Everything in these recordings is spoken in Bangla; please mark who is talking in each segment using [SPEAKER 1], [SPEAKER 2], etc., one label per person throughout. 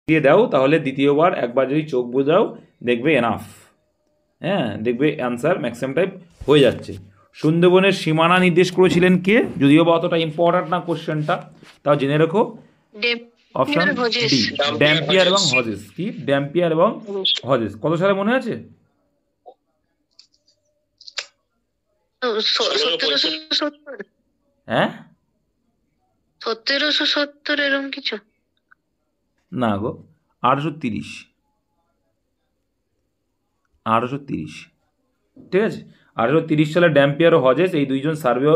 [SPEAKER 1] দিয়ে দাও তাহলে দ্বিতীয়বার একবার যদি চোখ বোঝাও দেখবে এনাফ, হ্যাঁ দেখবে অ্যান্সার ম্যাক্সিমাম টাইপ হয়ে যাচ্ছে। সুন্দরবনের সীমানা নির্দেশ করেছিলেন কে? যদিও বা অতটা ইম্পর্ট্যান্ট না কোশ্চেনটা, তাও জেনে রেখো। অপশন ডি, ড্যাম্পিয়ার এবং হজেস। কি ড্যাম্পিয়ার এবং হজেস কত সালে মনে আছে? হ্যাঁ
[SPEAKER 2] 1770 এরকম কিছু
[SPEAKER 1] না গো, 1830, 1830, ঠিক আছে। 1830 সালে ড্যাম্পিয়ার ও হজেস এই দুইজন সার্ভে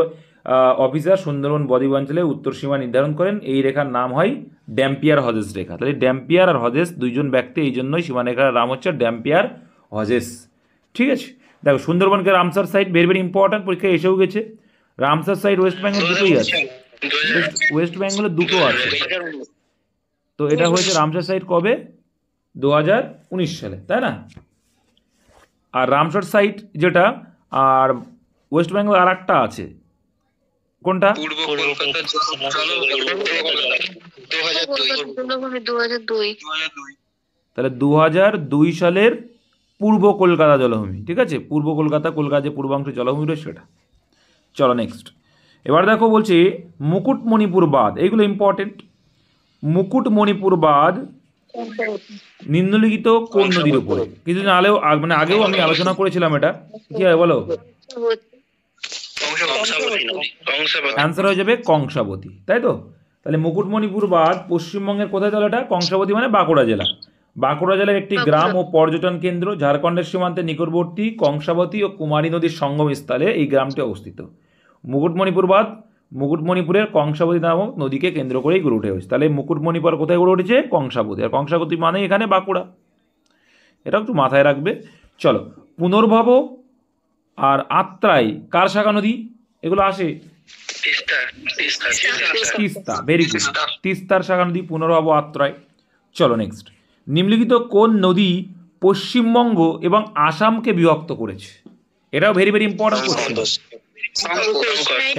[SPEAKER 1] অফিসার সুন্দরবন বদ্বীপ অঞ্চলে উত্তর সীমা নির্ধারণ করেন। এই রেখার নাম হয় ড্যাম্পিয়ার হজেস রেখা। তাহলে ড্যাম্পিয়ার আর হজেস দুইজন ব্যক্তি, এই জন্যই সীমারেখার নাম হচ্ছে ড্যাম্পিয়ার হজেস, ঠিক আছে। দেখো সুন্দরবনকে Ramsar site very very important, পরীক্ষায় এসেও গেছে। রামসার সাইট ওয়েস্ট বেঙ্গল দুটোই আছে, ওয়েস্ট বেঙ্গলে দুটো আছে। তো এটা হয়েছে রামসার সাইট কবে? 2019 সালে, তাই না? আর রামসার সাইট যেটা, আর ওয়েস্ট বেঙ্গল আর একটা আছে, কোনটা? তাহলে 2002 সালের পূর্ব কলকাতা জলভূমি, ঠিক আছে। পূর্ব কলকাতা, কলকাতা যে পূর্বাংশ জলভূমি রয়েছে সেটা। চলো নেক্সট। এবার দেখো বলছি মুকুটমণিপুর বাঁধ, এইগুলো ইম্পর্টেন্ট। মুকুটমণিপুর বাঁধ নিম্নলিখিত কোন নদীর উপরে? কিছুদিন আগেও মানে আগেও আমি আলোচনা করেছিলাম এটা। কি হয় বলো? অ্যান্সার হয়ে যাবে কংসাবতী, তাই তো। তাহলে মুকুটমণিপুর বাঁধ পশ্চিমবঙ্গের কোথায়? তাহলে এটা কংসাবতী মানে বাঁকুড়া জেলা। বাঁকুড়া জেলার একটি গ্রাম ও পর্যটন কেন্দ্র। ঝাড়খণ্ডের সীমান্তের নিকটবর্তী কংসাবতী ও কুমারী নদীর সঙ্গমস্থলে এই গ্রামটি অবস্থিত। মুকুটমণিপুর বাঁধ মুকুটমণিপুরের কংসাবতী নামক নদীকে কেন্দ্র করেই গড়ে উঠে হয়েছে। তাহলে মুকুটমণিপুর কোথায় গড়ে উঠেছে? কংসাবতী। আর কংসাবতী মানে এখানে বাঁকুড়া, এটাও একটু মাথায় রাখবে। চলো, পুনর্ভব আর আত্রাই কার শাখা নদী? এগুলো আসে তিস্তা, ভেরি গুড, তিস্তার শাখা নদী পুনর্ভব আত্রাই। চলো নেক্সট। নিম্নলিখিত কোন নদী পশ্চিমবঙ্গ এবং আসামকে বিভক্ত করেছে? এটাও ভেরি ভেরি ইম্পর্টেন্ট কোশ্চেন,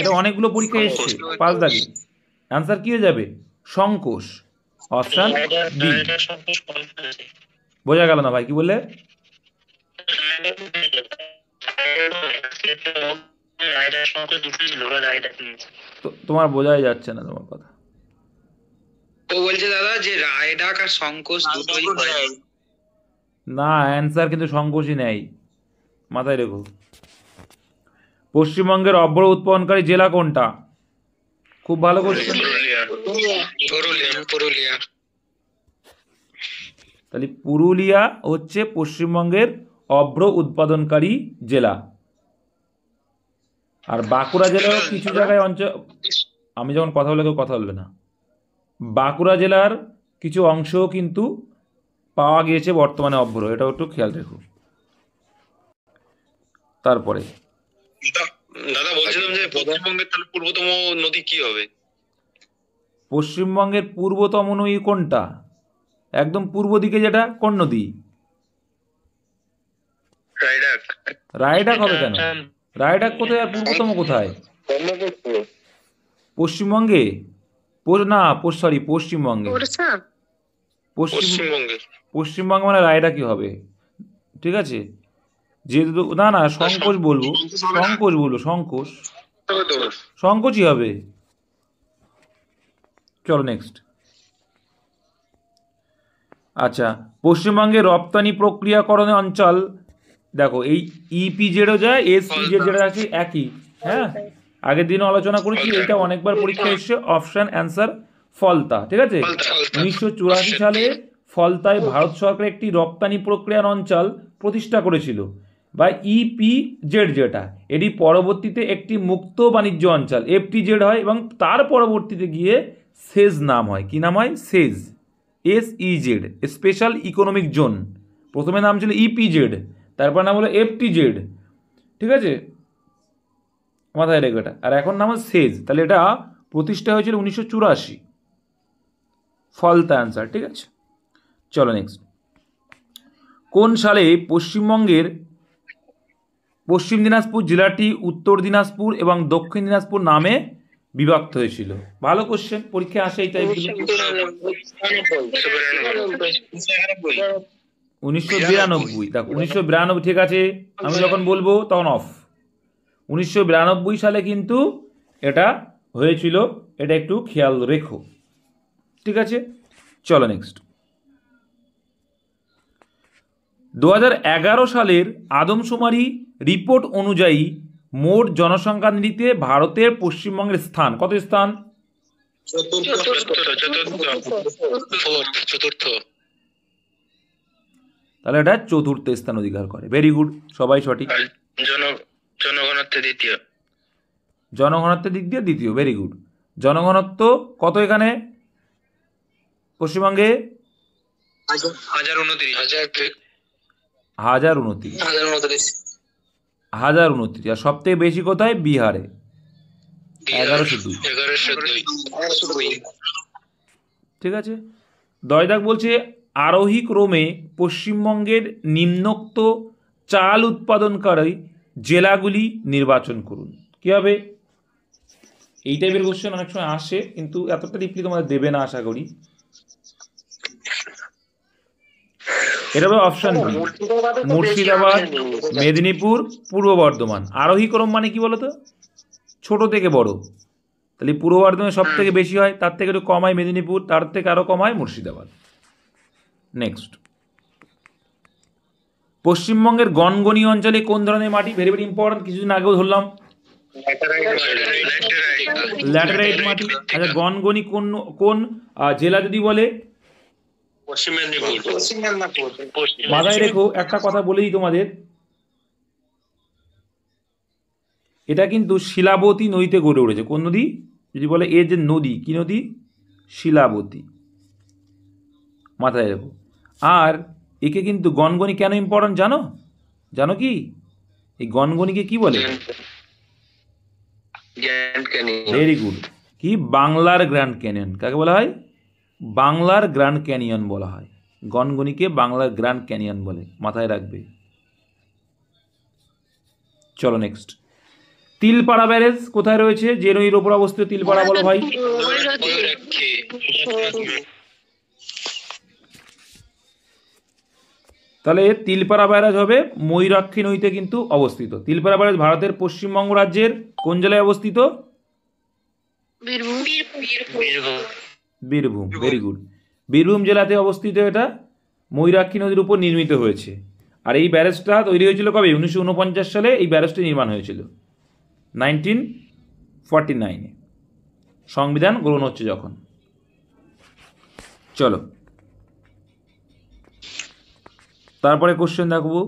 [SPEAKER 1] এটা অনেকগুলো পরীক্ষা এসছে 5 দাগে। অ্যান্সার কি হয়ে যাবে? Sankosh, option B. বোঝা গেল না ভাই, কি বললে? তোমার বোঝাই যাচ্ছে না তোমার কথা।
[SPEAKER 3] ও বলছে দাদা যে রায়ডাক আর সংকোচ দুটোই হয়
[SPEAKER 1] না, অ্যান্সার কিন্তু সংকোচই নেই, মাথায় রেখো। পশ্চিমবঙ্গের অভ্র উৎপাদনকারী জেলা কোনটা? খুব ভালো কোশ্চেন। তাহলে পুরুলিয়া হচ্ছে পশ্চিমবঙ্গের অভ্র উৎপাদনকারী জেলা। আর বাঁকুড়া জেলার কিছু জায়গায় অঞ্চল, আমি যখন কথা বলে কেউ কথা বলবে না, বাঁকুড়া জেলার কিছু অংশও কিন্তু পাওয়া গিয়েছে বর্তমানে অভ্র, এটাও একটু খেয়াল রেখো। তারপরে
[SPEAKER 4] দাদা বলছিলাম যে পশ্চিমবঙ্গের তাহলে পূর্বতম নদী কি হবে?
[SPEAKER 1] পশ্চিমবঙ্গের পূর্বতম নদী কোনটা? একদম পূর্ব দিকে যেটা, কোন নদী?
[SPEAKER 4] রায়ডাক।
[SPEAKER 1] রায়ডাক হবে কেন? রায়ডাক কোথায় আর পূর্বতম কোথায়? পশ্চিমবঙ্গে না, সরি পশ্চিমবঙ্গে, পশ্চিমবঙ্গ মানে রায়ডাকই হবে, ঠিক আছে। যেহেতু না না সংকোচ বলবো, সংকোচ বলবো, সংকোচ, সংকোচই হবে। চলো নেক্সট। আচ্ছা, পশ্চিমবঙ্গের রপ্তানি প্রক্রিয়াকরণ অঞ্চল, দেখো এই ইপিজেডও যায়, এসইজেড যেটা আছে একই, হ্যাঁ আগের দিনও আলোচনা করেছি, এটা অনেকবার পরীক্ষা এসছে। অপশন অ্যান্সার ফলতা, ঠিক আছে। 1984 সালে ফলতায় ভারত সরকার একটি রপ্তানি প্রক্রিয়ার অঞ্চল প্রতিষ্ঠা করেছিল, বা ইপিজেড যেটা, এটি পরবর্তীতে একটি মুক্ত বাণিজ্য অঞ্চল এফটিজেড হয়, এবং তার পরবর্তীতে গিয়ে সেজ নাম হয়। কি নাম হয়? সেজ, এসইজেড, স্পেশাল ইকোনমিক জোন। প্রথমে নাম ছিল ইপিজেড, তারপর নাম হলো এফটিজেড, ঠিক আছে, মাথায় রেখে এটা। আর এখন নাম হচ্ছে সেজ। তাহলে এটা প্রতিষ্ঠা হয়েছিল 1984, ফলতা অ্যান্সার, ঠিক আছে। চলো নেক্সট। কোন সালে পশ্চিমবঙ্গের পশ্চিম দিনাজপুর জেলাটি উত্তর দিনাজপুর এবং দক্ষিণ দিনাজপুর নামে বিভক্ত হয়েছিল? ভালো কোশ্চেন, পরীক্ষায় আসে এই টাইপগুলো। 1992। দেখো 1992 ঠিক আছে, আমি যখন বলবো তখন অফ। 1992 সালে কিন্তু এটা হয়েছিল, এটা একটু খেয়াল রেখো, ঠিক আছে। চলো নেক্সট। 2011 সালের আদমশুমারি রিপোর্ট অনুযায়ী মোট জনসংখ্যা নিরিখে ভারতের পশ্চিমবঙ্গের স্থান কত স্থান?
[SPEAKER 4] চতুর্থ।
[SPEAKER 1] তাহলে এটা চতুর্থ স্থান অধিকার করে। ভেরি গুড, সবাই সঠিক।
[SPEAKER 4] জনগণত্বে দ্বিতীয়।
[SPEAKER 1] জনঘনত্বের দিক দিয়ে দ্বিতীয়, ভেরি গুড। জনঘনত্ব কত এখানে পশ্চিমবঙ্গে? 1029। আর সব থেকে বেশি কোথায়? বিহারে, 1102। ঠিক আছে। দয়দাক বলছে আরোহী ক্রমে পশ্চিমবঙ্গের নিম্নোক্ত চাল উৎপাদনকারী জেলাগুলি নির্বাচন করুন। কি হবে? এই টাইপের কোশ্চেন অনেক সময় আসে, কিন্তু এতটা ডিপলি তোমাদের দেবে না আশা করি। এটা হবে অপশন বি, মুর্শিদাবাদ, মেদিনীপুর, পূর্ব বর্ধমান। আরোহী ক্রম মানে কি বলতো? ছোট থেকে বড়। তাহলে পূর্ব বর্ধমানে সব থেকে বেশি হয়, তার থেকে একটু কম হয় মেদিনীপুর, তার থেকে আরো কম হয় মুর্শিদাবাদ। নেক্সট, পশ্চিমবঙ্গের গনগনি অঞ্চলে কোন ধরনের মাটি? ভেরি ভেরি ইম্পর্টেন্ট, কিছুদিন আগেও ধরলাম, ল্যাটেরাইট মাটি। আচ্ছা, গনগনি কোন কোন জেলা যদি বলে?
[SPEAKER 4] পশ্চিম মেদিনীপুর।
[SPEAKER 1] মাথায় রেখো একটা কথা বলে দিই তোমাদের, এটা কিন্তু শিলাবতী নদীতে গড়ে উঠেছে। কোন নদী যদি বলে? এর যে নদী, কি নদী? শিলাবতী, মাথায় রেখো। আর একে কিন্তু গনগনি কেন ইম্পর্টেন্ট জানো? জানো কি এই গনগনিকে কি বলে? ভেরি গুড, কি? বাংলার গ্র্যান্ড ক্যানিয়ন। কাকে বলা হয়? বাংলার গ্র্যান্ড ক্যানিয়ন বলা হয়। গনগনিকে বাংলার গ্র্যান্ড ক্যানিয়ন বলে, মাথায় রাখবে। চলো নেক্সট, তিলপাড়া ব্যারেজ কোথায় রয়েছে? যে নদীর ওপর অবস্থিত তিলপাড়া, বলো ভাই। তাহলে তিলপাড়া ব্যারেজ হবে ময়ূরাক্ষী নদীতে কিন্তু অবস্থিত। তিলপাড়া ব্যারেজ ভারতের পশ্চিমবঙ্গ রাজ্যের কোন জেলায় অবস্থিত? বীরভূম। ভেরি গুড, বীরভূম জেলাতে অবস্থিত। এটা ময়ূরাক্ষী নদীর উপর নির্মিত হয়েছে। আর এই ব্যারেজটা তৈরি হয়েছিল কবে? 1949 সালে এই ব্যারেজটি নির্মাণ হয়েছিল, 1949-এ সংবিধান গ্রহণ হচ্ছে যখন। চলো তারপরে কোশ্চেন দেখবো,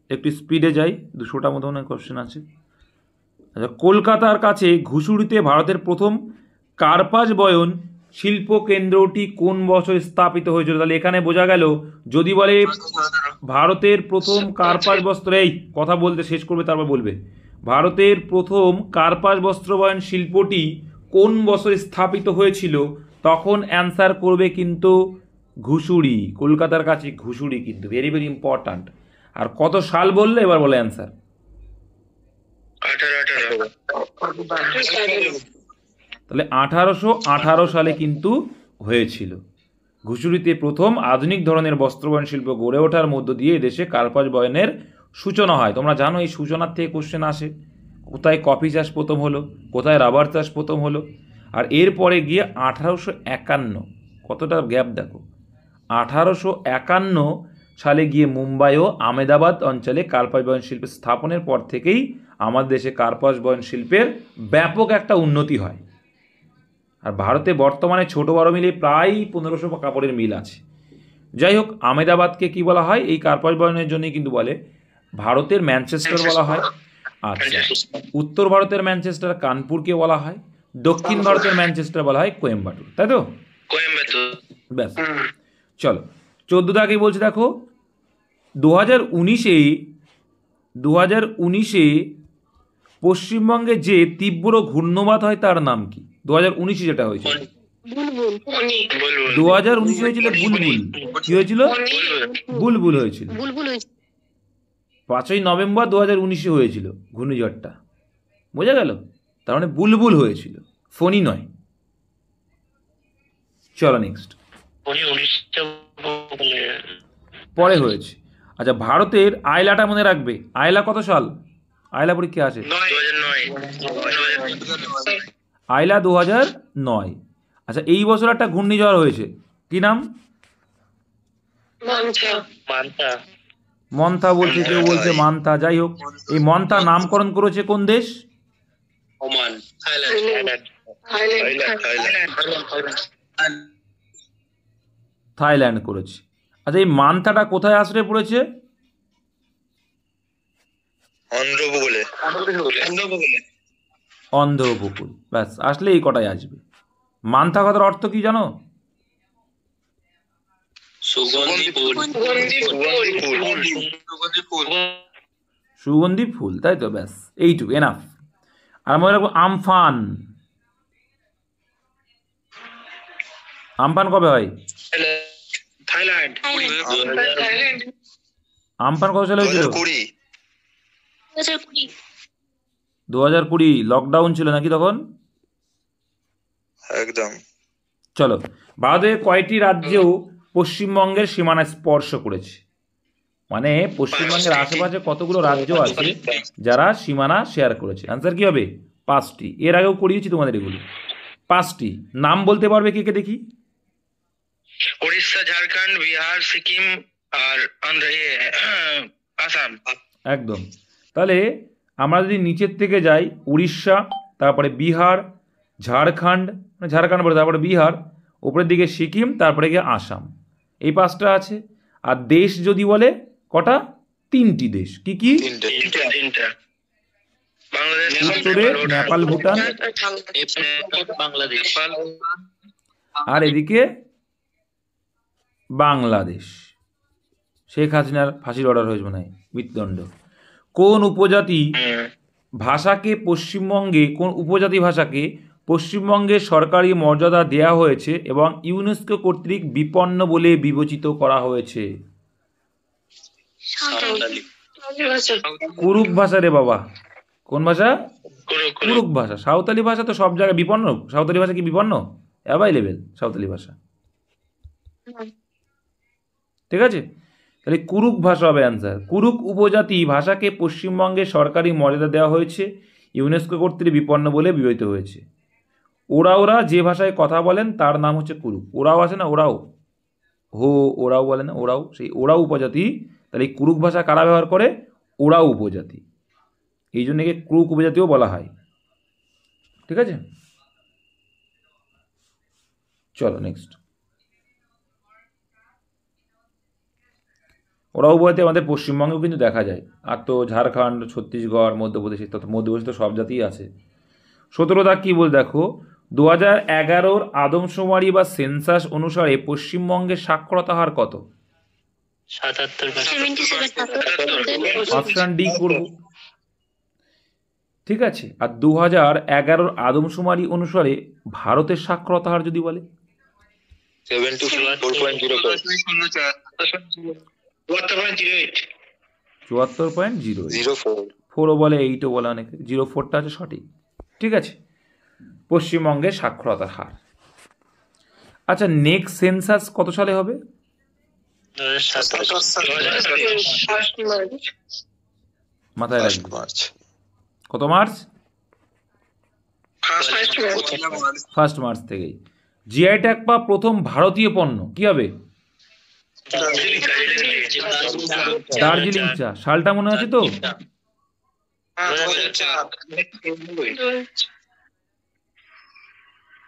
[SPEAKER 1] একটু স্পিডে যাই, 200টা মতো অনেক কোশ্চেন আছে। আচ্ছা, কলকাতার কাছে ঘুষুড়িতে ভারতের প্রথম কার্পাস বয়ন শিল্প কেন্দ্রটি কোন বছর স্থাপিত হয়েছিল? তাহলে এখানে বোঝা গেল, যদি বলে ভারতের প্রথম কার্পাস বস্ত্র, এই কথা বলতে শেষ করবে তারপর বলবে, ভারতের প্রথম কার্পাস বস্ত্র বয়ন শিল্পটি কোন বছর স্থাপিত হয়েছিল, তখন অ্যান্সার করবে কিন্তু ঘুষুড়ি। কলকাতার কাছে ঘুষুড়ি কিন্তু ভেরি ভেরি ইম্পর্ট্যান্ট। আর কত সাল বললে এবার বলে অ্যান্সার? তাহলে 1818 সালে কিন্তু হয়েছিল। ঘুষুড়িতে প্রথম আধুনিক ধরনের বস্ত্রবয়ন শিল্প গড়ে ওঠার মধ্য দিয়ে দেশে কার্পাস বয়নের সূচনা হয়। তোমরা জানো এই সূচনার থেকে কোশ্চেন আসে, কোথায় কফি চাষ প্রথম হলো, কোথায় রাবার চাষ প্রথম হলো। আর এরপরে গিয়ে 1851, কতটা গ্যাপ দেখো, 1851 সালে গিয়ে মুম্বাই ও আহমেদাবাদ অঞ্চলে কার্পাস বয়ন শিল্প স্থাপনের পর থেকেই আমাদের দেশে কার্পাস বয়ন শিল্পের ব্যাপক একটা উন্নতি হয়। আর ভারতে বর্তমানে ছোট বড় মিলে প্রায় 1500 কাপড়ের মিল আছে। যাই হোক, আহমেদাবাদকে কি বলা হয় এই কার্পাস বয়নের জন্যই কিন্তু বলে ভারতের ম্যানচেস্টার বলা হয়। আচ্ছা, উত্তর ভারতের ম্যানচেস্টার কানপুরকে বলা হয়, দক্ষিণ ভারতের ম্যানচেস্টার বলা হয় কোয়েম্বাটুর, তাই তো? ব্যাস, চলো 14 দাগে বলছে, দেখো 2019-এ পশ্চিমবঙ্গে যে তীব্র ঘূর্ণবাত হয় তার নাম কি? 2019-এ যেটা হয়েছিল, 2019 হয়েছিল বুলবুল। কি হয়েছিল? বুলবুল হয়েছিল। 5ই নভেম্বর 2019-এ হয়েছিল ঘূর্ণিঝড়টা, বোঝা গেল? তার মানে বুলবুল হয়েছিল, ফণি নয়। চলো নেক্সট। পরে হয়েছে। আচ্ছা, ভারতের আয়লাটা মনে রাখবে। আয়লা কত সাল? আয়লা পরীক্ষা আছে।
[SPEAKER 4] 2009
[SPEAKER 1] আয়লা 2009। আচ্ছা, এই বছর একটা ঘূর্ণিঝড় হয়েছে, কি নাম? মন্থা বলছে, কেউ বলছে মান্থা, যাই হোক। এই মন্থা নামকরণ করেছে কোন দেশ?
[SPEAKER 4] ওমান, থাইল্যান্ড,
[SPEAKER 1] থাইল্যান্ড করেছে। আচ্ছা, এই মান্থাটা কোথায় আশ্রয় পড়েছে?
[SPEAKER 4] অন্ধ্র উপকূলে।
[SPEAKER 1] অন্ধ্র উপকূল। ব্যাস, আসলে এই কটাই আসবে। মান্থা কথার অর্থ কি জানো? সুগন্ধি ফুল, তাই তো? ব্যাস, এইটুকু এনাফ। আর মনে রাখবো আমফান। আমফান কবে হয়?
[SPEAKER 3] থাইল্যান্ড।
[SPEAKER 1] আমফান কত সালে হয়েছিল?
[SPEAKER 2] 2020
[SPEAKER 1] 2020। লকডাউন ছিল নাকি তখন?
[SPEAKER 4] একদম।
[SPEAKER 1] চলো, ভারতের কয়টি রাজ্যেও পশ্চিমবঙ্গের সীমানা স্পর্শ করেছে? মানে পশ্চিমবঙ্গের আশেপাশে কতগুলো রাজ্য আছে যারা সীমানা শেয়ার করেছে? আনসার কি হবে? 5টি। এর আগেও করিয়েছি তোমাদের এগুলো। 5টি নাম বলতে পারবে কে কে দেখি?
[SPEAKER 3] উড়িষ্যা, ঝাড়খণ্ড, বিহার, সিকিম আর আসাম।
[SPEAKER 1] একদম। তাহলে আমরা যদি নিচের থেকে যাই, উড়িষ্যা, তারপরে বিহার, ঝাড়খণ্ড, মানে ঝাড়খণ্ড বলে, তারপরে বিহার, উপরের দিকে সিকিম, তারপরে গিয়ে আসাম। এই 5টা আছে। আর দেশ যদি বলে কটা? 3টি দেশ। কি কি?
[SPEAKER 3] তিনটা। বাংলাদেশ,
[SPEAKER 1] উত্তরে নেপাল, ভুটান,
[SPEAKER 3] বাংলাদেশ,
[SPEAKER 1] আর এদিকে বাংলাদেশ। শেখ হাসিনার ফাঁসির অর্ডার হয়েছে মনে হয়, মৃত্যুদণ্ড। কোন উপজাতি ভাষাকে পশ্চিমবঙ্গে, কোন উপজাতি ভাষাকে পশ্চিমবঙ্গে সরকারি মর্যাদা দেওয়া হয়েছে এবং ইউনেস্কো কর্তৃক বিপন্ন বলে বিবেচিত করা হয়েছে? কুরুক ভাষা রে বাবা। কোন ভাষা? কুরুক ভাষা। সাঁওতালি ভাষা তো সব জায়গায় বিপন্ন। সাঁওতালি ভাষা কি বিপন্ন? অ্যাভাইলেবেল সাঁওতালি ভাষা। ঠিক আছে, তাহলে কুরুক ভাষা হবে অ্যান্সার। কুরুক উপজাতি ভাষাকে পশ্চিমবঙ্গে সরকারি মর্যাদা দেওয়া হয়েছে, ইউনেস্কো কর্তৃক বিপন্ন বলে বিবেচিত হয়েছে। ওরা যে ভাষায় কথা বলেন তার নাম হচ্ছে কুরুক। ওরাও আছে না, ওরাও, হো ওরাও বলে না, ওরাও, সেই ওরাও উপজাতি। তাহলে এই কুরুক ভাষা কারা ব্যবহার করে? ওরাও উপজাতি। এই জন্য একে কুরুক উপজাতিও বলা হয়। ঠিক আছে, চলো নেক্সট। ওরাও উপজাতি আমাদের পশ্চিমবঙ্গেও কিন্তু দেখা যায়। আর তো ঝাড়খণ্ড, ছত্তিশগড়, মধ্যপ্রদেশ, তথা মধ্যপ্রদেশ তো সব জাতিই আছে। 17 দাগ কি বল দেখো। 2011 আদমশুমারি বা সেন্সাস অনুসারে পশ্চিমবঙ্গের সাক্ষরতা হার কত?
[SPEAKER 2] 77
[SPEAKER 1] অপশন ডি করব। ঠিক আছে, আর 2011 আদমশুমারি অনুসারে ভারতের সাক্ষরতা হার যদি বলে?
[SPEAKER 3] 74.08।
[SPEAKER 1] 4ও বলে, 8ও বলে অনেকে। 04টা আছে সঠিক। ঠিক আছে, পশ্চিমবঙ্গের সাক্ষরতার হার। আচ্ছা, নেক্সট সেন্সাস কত সালে হবে? মাথায় রাখবে। কত মার্চ? 1 মার্চ থেকেই। জিআই ট্যাগ পা প্রথম ভারতীয় পণ্য কি হবে? দার্জিলিং চা। সালটা মনে আছে তো?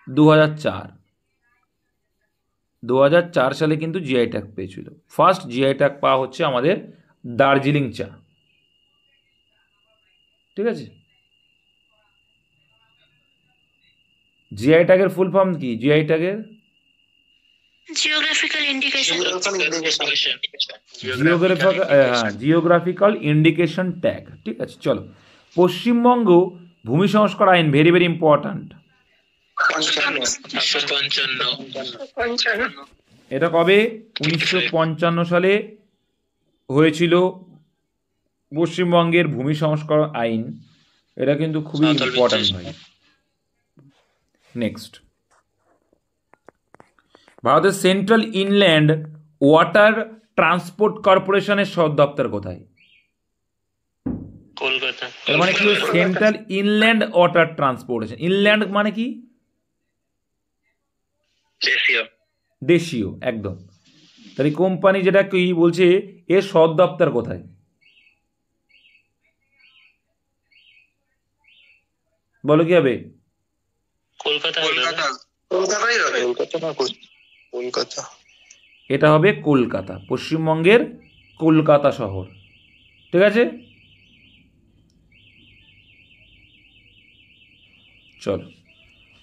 [SPEAKER 1] 2004। 2004 সালে কিন্তু জিআই ট্যাগ পেয়েছিল। ফার্স্ট জিআই ট্যাগ পাওয়া হচ্ছে আমাদের দার্জিলিং চা। ঠিক আছে, জিআই ট্যাগের ফুল ফর্ম কি? জিআই ট্যাগের জিওগ্রাফিক্যাল ইন্ডিকেশন ট্যাগ। ঠিক আছে, চলো। পশ্চিমবঙ্গ ভূমি সংস্কার আইন, ভেরি ভেরি ইম্পর্ট্যান্ট। এটা কবে? 1955 সালে হয়েছিল পশ্চিমবঙ্গের ভূমি সংস্কার আইন। এটা কিন্তু খুবই
[SPEAKER 4] সাঁওতাল
[SPEAKER 1] ইম্পর্ট্যান্ট
[SPEAKER 4] বিদ্রোহ।
[SPEAKER 1] ভাই। নেক্সট, ভারতের সেন্ট্রাল ইনল্যান্ড ওয়াটার ট্রান্সপোর্ট কর্পোরেশনের সদর দপ্তর কোথায়?
[SPEAKER 4] কলকাতা।
[SPEAKER 1] তার মানে কি central inland water transportation, inland মানে কি?
[SPEAKER 4] দেশীয়।
[SPEAKER 1] দেশীয়, একদম। তাহলে কোম্পানি যেটা কি বলছে এর সদর দপ্তর কোথায়? বলো কি হবে?
[SPEAKER 4] কলকাতা।
[SPEAKER 3] কলকাতাই হবে।
[SPEAKER 4] কলকাতা।
[SPEAKER 1] এটা হবে কলকাতা, পশ্চিমবঙ্গের কলকাতা শহর। ঠিক আছে, চলো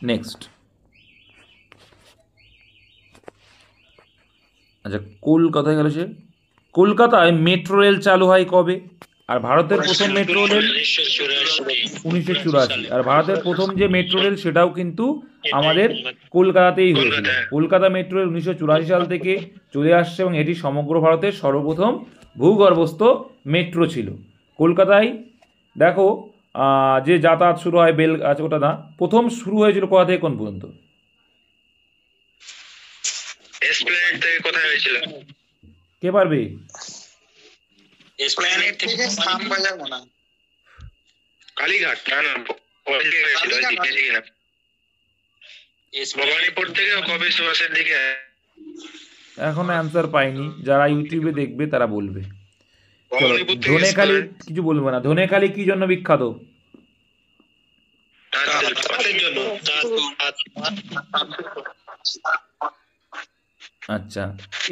[SPEAKER 1] নেক্সট। আচ্ছা, কলকাতায় গেল সে। কলকাতায় মেট্রো রেল চালু হয় কবে? আর ভারতের প্রথম মেট্রো রেল 1984। আর ভারতের প্রথম যে মেট্রো রেল সেটাও কিন্তু আমাদের কলকাতাতেই হয়েছিল। কলকাতা মেট্রো রেল 1984 সাল থেকে চলে আসছে এবং এটি সমগ্র ভারতের সর্বপ্রথম ভূগর্ভস্থ মেট্রো ছিল। কলকাতায় দেখো যে যাতায়াত শুরু হয় বেল, আচ্ছা ওটা না, প্রথম শুরু হয়েছিল কোথা থেকে কোন পর্যন্ত?
[SPEAKER 4] এসপ্ল্যানেড থেকে কোথায় হয়েছিল?
[SPEAKER 1] কে পারবে?
[SPEAKER 3] প্ল্যানেট থেকে শ্যামবাজার মনে হয়।
[SPEAKER 4] কালীঘাট। না না, ওই দিকে হয়েছিল, ওই দিকে কিনা ভবানীপুর থেকে কবে সুভাষের দিকে।
[SPEAKER 1] এখন অ্যান্সার পাইনি, যারা ইউটিউবে দেখবে তারা বলবে। চলো,
[SPEAKER 4] ভবানীপুর থেকে
[SPEAKER 1] ধনেখালি কিছু বলবো না। ধনেখালি কি জন্য বিখ্যাত?
[SPEAKER 4] তাঁতের জন্য।
[SPEAKER 1] আচ্ছা,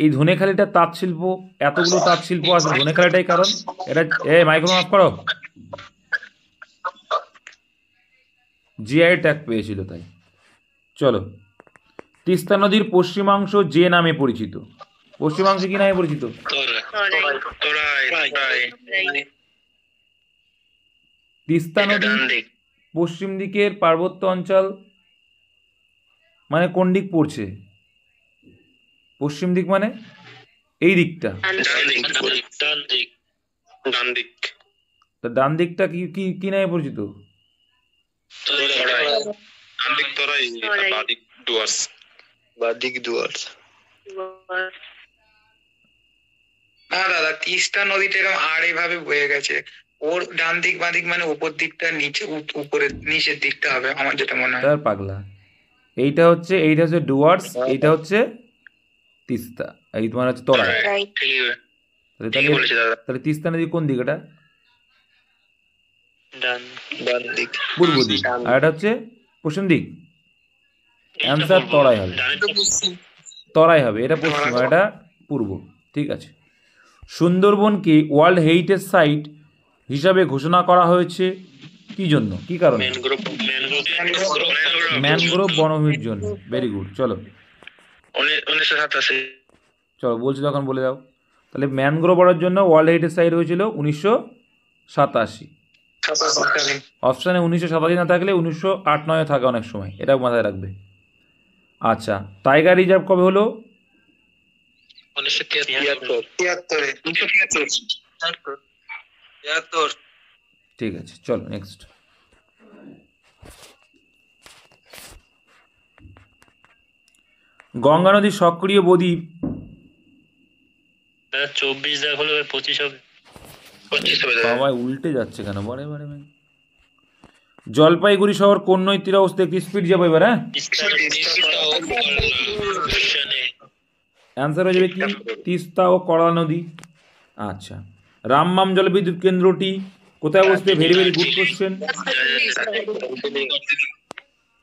[SPEAKER 1] এই ধনেখালিটা তাঁত শিল্প, এতগুলো তাঁত শিল্প আছে, ধনেখালিটাই কারণ। এটা মাইক্রোফোন অফ করো। জিআই ট্যাগ পেয়েছিল তাই। চলো, তিস্তা নদীর পশ্চিমাংশ যে নামে পরিচিত, পশ্চিমাংশ কি নামে পরিচিত? তিস্তা নদীর পশ্চিম দিকের পার্বত্য অঞ্চল মানে কোন দিক পড়ছে? পশ্চিম দিক মানে এই দিকটা। তা ডান দিকটা কি কি কি নামে পরিচিত?
[SPEAKER 3] না দাদা, তিস্তা নদীটা এরকম আর এইভাবে বয়ে গেছে, ওর ডান দিক বাঁ দিক মানে উপর দিকটা নিচে, উপরে নিচের দিকটা হবে আমার যেটা মনে হয়।
[SPEAKER 1] তার পাগলা, এইটা হচ্ছে ডুয়ার্স, এইটা হচ্ছে তিস্তা, এই তোমার হচ্ছে তরাই। তাহলে তিস্তা নদী কোন দিক? এটা পূর্ব দিক, আর এটা হচ্ছে পশ্চিম দিক। অ্যান্সার তরাই হবে, তরাই হবে। এটা পশ্চিম আর এটা পূর্ব। ঠিক আছে। সুন্দরবনকে ওয়ার্ল্ড হেরিটেজ সাইট হিসাবে ঘোষণা করা হয়েছে কি জন্য, কি কারণে? ম্যানগ্রোভ বনভূমির জন্য। Very good. চলো চলো বলছি তখন বলে দাও। তাহলে ম্যানগ্রোভ বনার জন্য ওয়ার্ল্ড হেরিটেজ সাইট হয়েছিল 1987। অপশানে 1987 না থাকলে 1908-9 থাকে অনেক সময়, এটা মাথায় রাখবে। আচ্ছা, টাইগার রিজার্ভ কবে হলো?
[SPEAKER 3] 1973।
[SPEAKER 1] ঠিক আছে, চলো নেক্সট। গঙ্গা নদীর সক্রিয় বদ্বীপ
[SPEAKER 4] 24 দেখ হলো, 25 হবে।
[SPEAKER 1] বাবা উল্টে যাচ্ছে কেন বারে বারে? জলপাইগুড়ি শহর কোন নদীর তীরে অবস্থিত? একটি স্পিড যাবো এবার। হ্যাঁ, অ্যান্সার হয়ে যাবে কি? তিস্তা ও করলা নদী। আচ্ছা, রামবাম জলবিদ্যুৎ কেন্দ্রটি কোথায় অবস্থিত? Very very good question.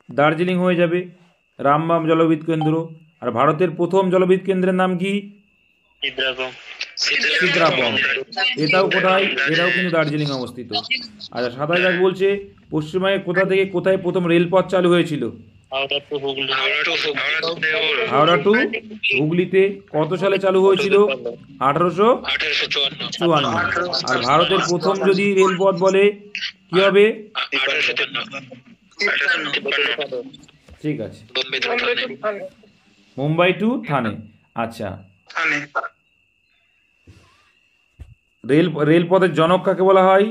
[SPEAKER 1] Darjeeling হয়ে যাবে রামবাম জলবিদ্যুৎ কেন্দ্র। আর ভারতের প্রথম জলবিদ্যুৎ কেন্দ্রের নাম কি? সিদ্রাপং। এটাও কোথায়? এটাও কিন্তু দার্জিলিং অবস্থিত। আচ্ছা, 27 বলছে পশ্চিমবঙ্গে কোথা থেকে কোথায় প্রথম রেলপথ চালু হয়েছিল? হাওড়া টু হুগলিতে। কত সালে চালু হয়েছিল? 1854। আর ভারতের প্রথম যদি রেলপথ বলে কি হবে? ঠিক আছে, মুম্বাই টু থানে। আচ্ছা, রেলপথের জনক কাকে বলা হয়?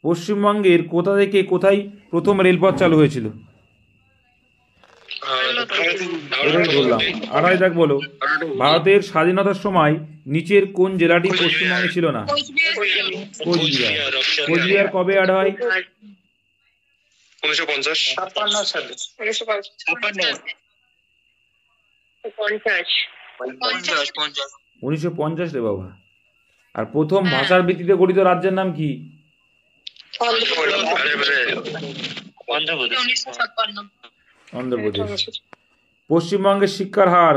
[SPEAKER 1] পশ্চিমবঙ্গের কোথা থেকে কোথায় প্রথম রেলপথ চালু হয়েছিল? এটাই বললাম। আড়াই দাগ বলো, ভারতের স্বাধীনতার সময় নিচের কোন জেলাটি পশ্চিমবঙ্গে ছিল না? কোচবিহার। কোচবিহার কবে অ্যাড হয়?
[SPEAKER 4] 1950
[SPEAKER 3] 56 সালে
[SPEAKER 1] 1950 রে বাবা। আর প্রথম ভাষার ভিত্তিতে গঠিত রাজ্যের নাম কি? অন্ধ্রপ্রদেশ। পশ্চিমবঙ্গের শিক্ষার হার,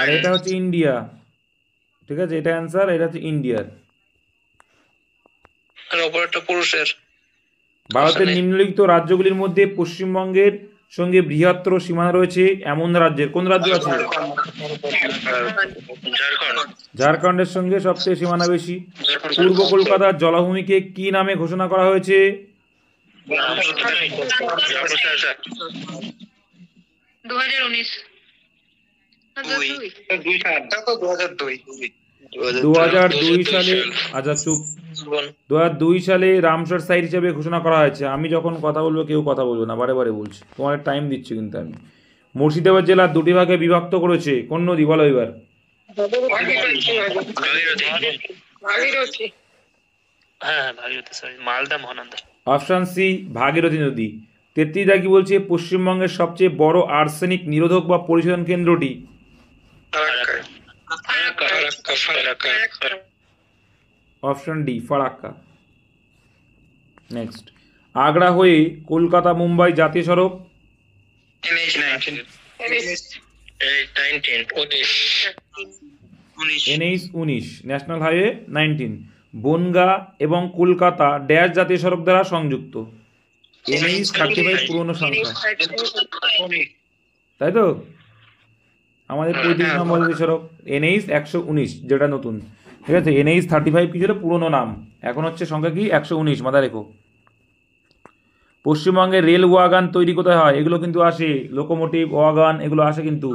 [SPEAKER 1] আর এটা হচ্ছে ইন্ডিয়া, ঠিক আছে, এটা অ্যান্সার, এটা হচ্ছে ইন্ডিয়ার।
[SPEAKER 3] অপরটা পুরুষের।
[SPEAKER 1] ভারতের নিম্নলিখিত রাজ্যগুলির মধ্যে পশ্চিমবঙ্গের সঙ্গে বৃহত্তর সীমানা রয়েছে এমন রাজ্যের কোন রাজ্য আছে? ঝাড়খণ্ডের সঙ্গে সবচেয়ে সীমানা বেশি। পূর্ব কলকাতার জলাভূমিকে কি নামে ঘোষণা করা হয়েছে? 2002 সালে, আচ্ছা চুপ, 2002 সালে রামসার সাইট হিসেবে ঘোষণা করা হয়েছে। আমি যখন কথা বলবো কেউ কথা বলবো না, বারে বারে বলছি, তোমার টাইম দিচ্ছি কিন্তু আমি। মুর্শিদাবাদ জেলা দুটি ভাগে বিভক্ত করেছে কোন নদী, বলো এবার? অপশন সি ভাগীরথী নদী। 33 দা কি বলছে? পশ্চিমবঙ্গের সবচেয়ে বড় আর্সেনিক নিরোধক বা পরিশোধন কেন্দ্রটি? Option D Farakka. Next, Agra হয়ে কলকাতা মুম্বাই জাতীয় সড়ক? NH 19, national highway 19। বনগা এবং কলকাতা ড্যাশ জাতীয় সড়ক দ্বারা সংযুক্ত? NH 35 পুরনো সংখ্যা, তাই তো? আমাদের 35 নম্বর জাতীয় সড়ক NH 119, যেটা নতুন, ঠিক আছে। NH 35 কি ছিল? পুরনো নাম, এখন হচ্ছে সংখ্যা কি? 119, মাথায় রেখো। পশ্চিমবঙ্গে রেল ওয়াগান তৈরি কোথায় হয়? এগুলো কিন্তু আসে, লোকোমোটিভ, ওয়াগান, এগুলো আসে কিন্তু।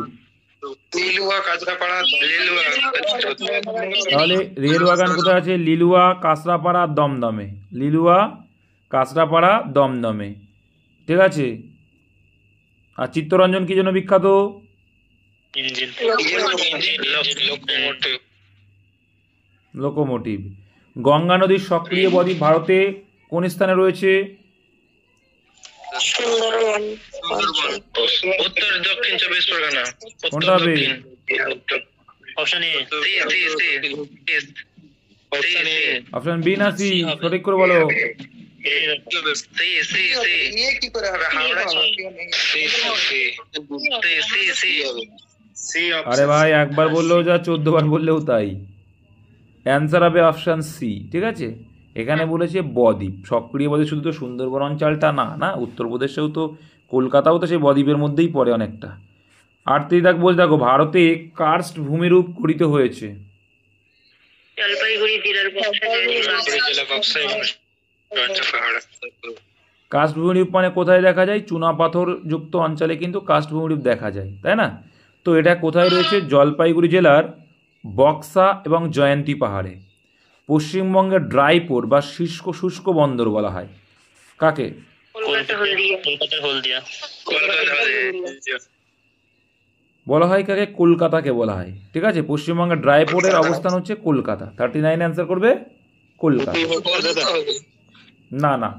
[SPEAKER 1] তাহলে রেল ওয়াগান কোথায় আছে? লিলুয়া, কাঁচরাপাড়া, দমদমে। লিলুয়া, কাঁচরাপাড়া, দমদমে, ঠিক আছে। আর চিত্তরঞ্জন কি জন্য বিখ্যাত? লোকোমোটিভ। গঙ্গা নদীর সক্রিয় বদ্বীপ ভারতে কোন স্থানে রয়েছে?
[SPEAKER 3] উত্তর দক্ষিণ 24 পরগনা।
[SPEAKER 1] কোনটা হবে? অপশন বি না সি? সঠিক করে বলো। আরে ভাই, একবার বললেও যা, 14 বার বললেও তাই। অ্যান্সার হবে অপশন সি, ঠিক আছে। এখানে বলেছে বদ্বীপ, সক্রিয় বদ্বীপ শুধু তো সুন্দরবন অঞ্চলটা না, না উত্তরপ্রদেশেও তো, কলকাতাও তো সেই বদ্বীপের মধ্যেই পড়ে অনেকটা। 38 দাগ বলছে, দেখো ভারতে কার্স্ট ভূমিরূপ গঠিত হয়েছে? কাস্ট ভূমিরূপ মানে কোথায় দেখা যায়? চুনাপাথর যুক্ত অঞ্চলে কিন্তু কাস্ট ভূমিরূপ দেখা যায়, তাই না? তো এটা কোথায় রয়েছে? জলপাইগুড়ি জেলার বক্সা এবং জয়ন্তী পাহাড়ে। পশ্চিমবঙ্গের ড্রাই পোর্ট বা শুষ্ক বন্দর বলা হয় কাকে? বলা হয় কাকে? কলকাতাকে বলা হয়, ঠিক আছে। পশ্চিমবঙ্গের ড্রাই পোর্টের অবস্থান হচ্ছে কলকাতা। 39 অ্যান্সার করবে কলকাতা। না না,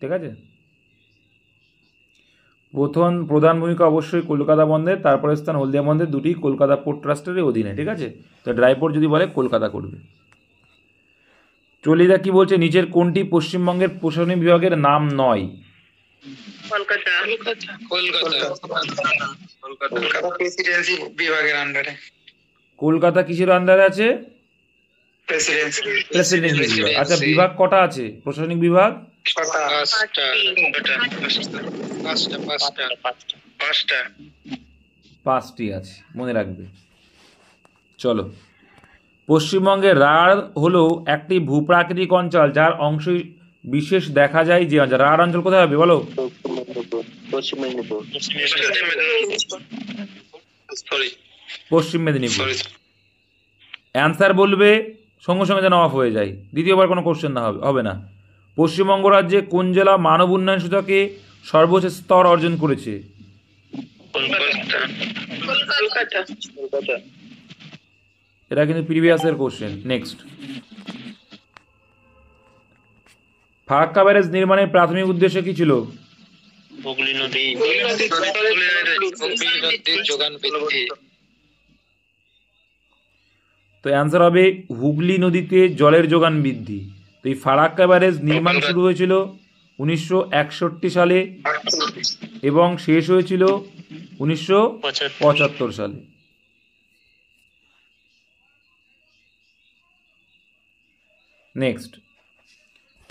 [SPEAKER 1] ঠিক আছে। প্রধান ভূমিকা অবশ্যই কলকাতা বন্দর, তারপরে স্থান হলদিয়া বন্দর, দুটি কলকাতা পোর্ট ট্রাস্টের অধীনে, ঠিক আছে। তো ড্রাই পোর্ট যদি বলে কলকাতা করবে। চলিদা কি বলছে? নিচের কোনটি পশ্চিমবঙ্গের প্রশাসনিক বিভাগের নাম নয়? কলকাতা কিসের আন্ডারে আছে? প্রেসিডেন্সি বিভাগ। আচ্ছা, বিভাগ কটা আছে প্রশাসনিক বিভাগ? 5টি আছে, মনে রাখবে। চলো, পশ্চিমবঙ্গের রাঢ় হলো একটি ভূপ্রাকৃতিক অঞ্চল যার অংশ বিশেষ দেখা যায় যে রাঢ় অঞ্চল কোথায় হবে বলো?
[SPEAKER 5] পশ্চিম মেদিনীপুর।
[SPEAKER 4] সরি
[SPEAKER 1] পশ্চিম মেদিনীপুর।
[SPEAKER 4] সরি
[SPEAKER 1] অ্যান্সার বলবে সঙ্গে সঙ্গে যেন অফ হয়ে যায়, দ্বিতীয়বার কোনো কোশ্চেন না হবে না। পশ্চিমবঙ্গ রাজ্যে কোন জেলা মানব উন্নয়ন সূচকে সর্বোচ্চ স্তর অর্জন করেছে?
[SPEAKER 2] কলকাতা।
[SPEAKER 1] এটা কিন্তু প্রিভিয়াসের কোশ্চেন। নেক্সট, ফারাক্কা ব্যারেজ নির্মাণের প্রাথমিক উদ্দেশ্য কি ছিল?
[SPEAKER 5] হুগলি নদী।
[SPEAKER 3] নদীর যোগান বৃদ্ধি।
[SPEAKER 1] তো অ্যান্সার হবে হুগলি নদীতে জলের যোগান বৃদ্ধি। তো এই ফারাক্কা ব্যারেজ নির্মাণ শুরু হয়েছিল 1961 সালে এবং শেষ হয়েছিল 1975 সালে। নেক্সট,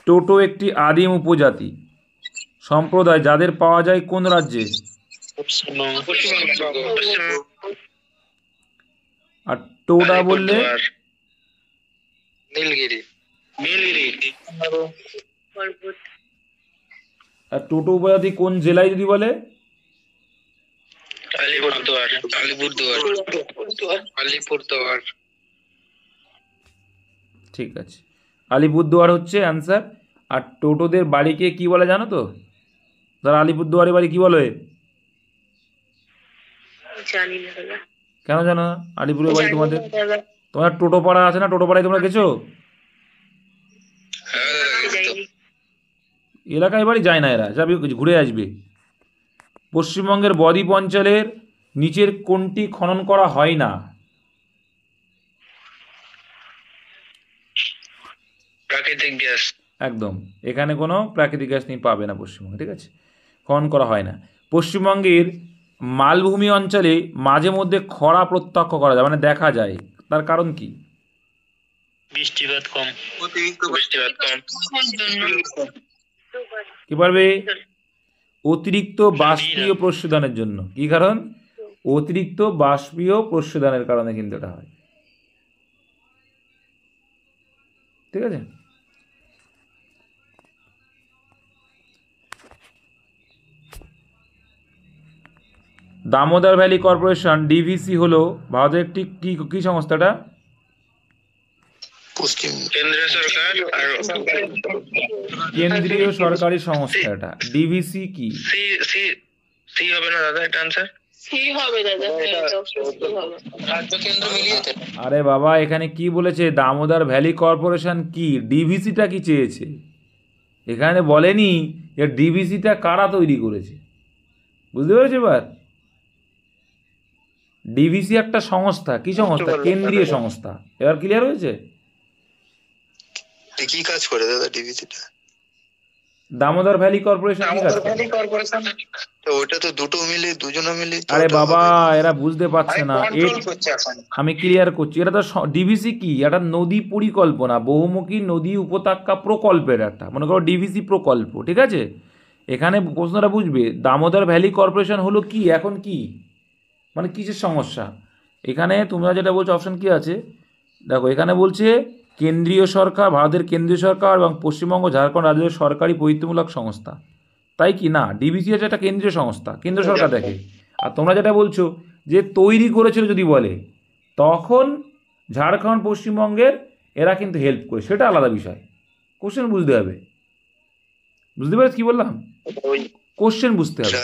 [SPEAKER 1] টোটো একটি আদিম উপজাতি সম্প্রদায় যাদের পাওয়া যায় কোন রাজ্যে? আর টোডা বললে
[SPEAKER 3] নীলগিরি।
[SPEAKER 1] আর টোটো উপজাতি কোন জেলায় যদি বলে?
[SPEAKER 3] আলিপুরদুয়ার।
[SPEAKER 1] ঠিক আছে, আলিপুরদুয়ার হচ্ছে অ্যান্সার। আর টোটোদের বাড়িকে কি বলে জানো তো? যারা আলিপুরদুয়ারে বাড়ি কি বলে?
[SPEAKER 2] জানি না দাদা।
[SPEAKER 1] কেন জানো না? আলিপুরের বাড়ি তোমাদের, তোমার টোটো পাড়া আছে না? টোটো পাড়ায় তোমরা গেছো? এলাকায় বাড়ি যায় না, এরা যাবে ঘুরে আসবে। পশ্চিমবঙ্গের বদ্বীপ অঞ্চলের নিচের কোনটি খনন করা হয় না?
[SPEAKER 3] প্রাকৃতিক গ্যাস।
[SPEAKER 1] একদম, এখানে কোনো প্রাকৃতিক গ্যাস নিয়ে পাবে না পশ্চিমবঙ্গে, ঠিক আছে? খনন করা হয় না। পশ্চিমবঙ্গের মালভূমি অঞ্চলে মাঝে মধ্যে খরা প্রত্যক্ষ করা যায়, মানে দেখা যায়, তার কারণ কি?
[SPEAKER 5] বৃষ্টিপাত কম।
[SPEAKER 1] কি পারবে? অতিরিক্ত বাষ্পীয় প্রস্রোদনের জন্য। কি কারণ? অতিরিক্ত বাষ্পীয় প্রস্রোদনের কারণে কিন্তু এটা হয়, ঠিক আছে? দামোদর ভ্যালি কর্পোরেশন ডিভিসি হলো ভারতের একটি কি সংস্থাটা? কেন্দ্রীয় সরকারি সংস্থা। এটা ডিভিসি কি?
[SPEAKER 3] সি হবে না দাদা, এটা আনসার
[SPEAKER 2] সি হবে দাদা।
[SPEAKER 3] রাজ্য কেন্দ্র মিলিয়ে।
[SPEAKER 1] আরে বাবা, এখানে কি বলেছে? দামোদর ভ্যালি কর্পোরেশন কি, ডিভিসিটা কি চেয়েছে? এখানে বলেনি যে ডিভিসিটা কারা তৈরি করেছে। বুঝতে পেরেছো এবার? ডিভিসি একটা সংস্থা। কি সংস্থা? কেন্দ্রীয় সংস্থা। এবার ক্লিয়ার হয়েছে?
[SPEAKER 6] কি কাজ করে দাদা ডিভিসিটা?
[SPEAKER 1] দামোদর ভ্যালি কর্পোরেশন কি কাজ করে?
[SPEAKER 6] ওটা তো দুজনে মিলে।
[SPEAKER 1] আরে বাবা, এরা বুঝতে পারছে না। আমি ক্লিয়ার করছি। এটা তো ডিভিসি কি, এটা নদী পরিকল্পনা, বহুমুখী নদী উপত্যকা প্রকল্পের একটা, মনে করো ডিভিসি প্রকল্প, ঠিক আছে? এখানে প্রশ্নটা বুঝবে, দামোদর ভ্যালি কর্পোরেশন হলো কি, এখন কি, মানে কিসের সমস্যা? এখানে তোমরা যেটা বলছো অপশন কি আছে দেখো, এখানে বলছে কেন্দ্রীয় সরকার, ভারতের কেন্দ্রীয় সরকার এবং পশ্চিমবঙ্গ ঝাড়খণ্ড রাজ্যের সরকারি প্রতিমূলক সংস্থা। তাই কি না? ডিভিসি হচ্ছে একটা কেন্দ্রীয় সংস্থা, কেন্দ্র সরকার দেখে। আর তোমরা যেটা বলছো যে তৈরি করেছিল যদি বলে, তখন ঝাড়খণ্ড পশ্চিমবঙ্গের এরা কিন্তু হেল্প করে, সেটা আলাদা বিষয়। কোশ্চেন বুঝতে হবে। বুঝতে পারছ কি বললাম? কোশ্চেন বুঝতে হবে।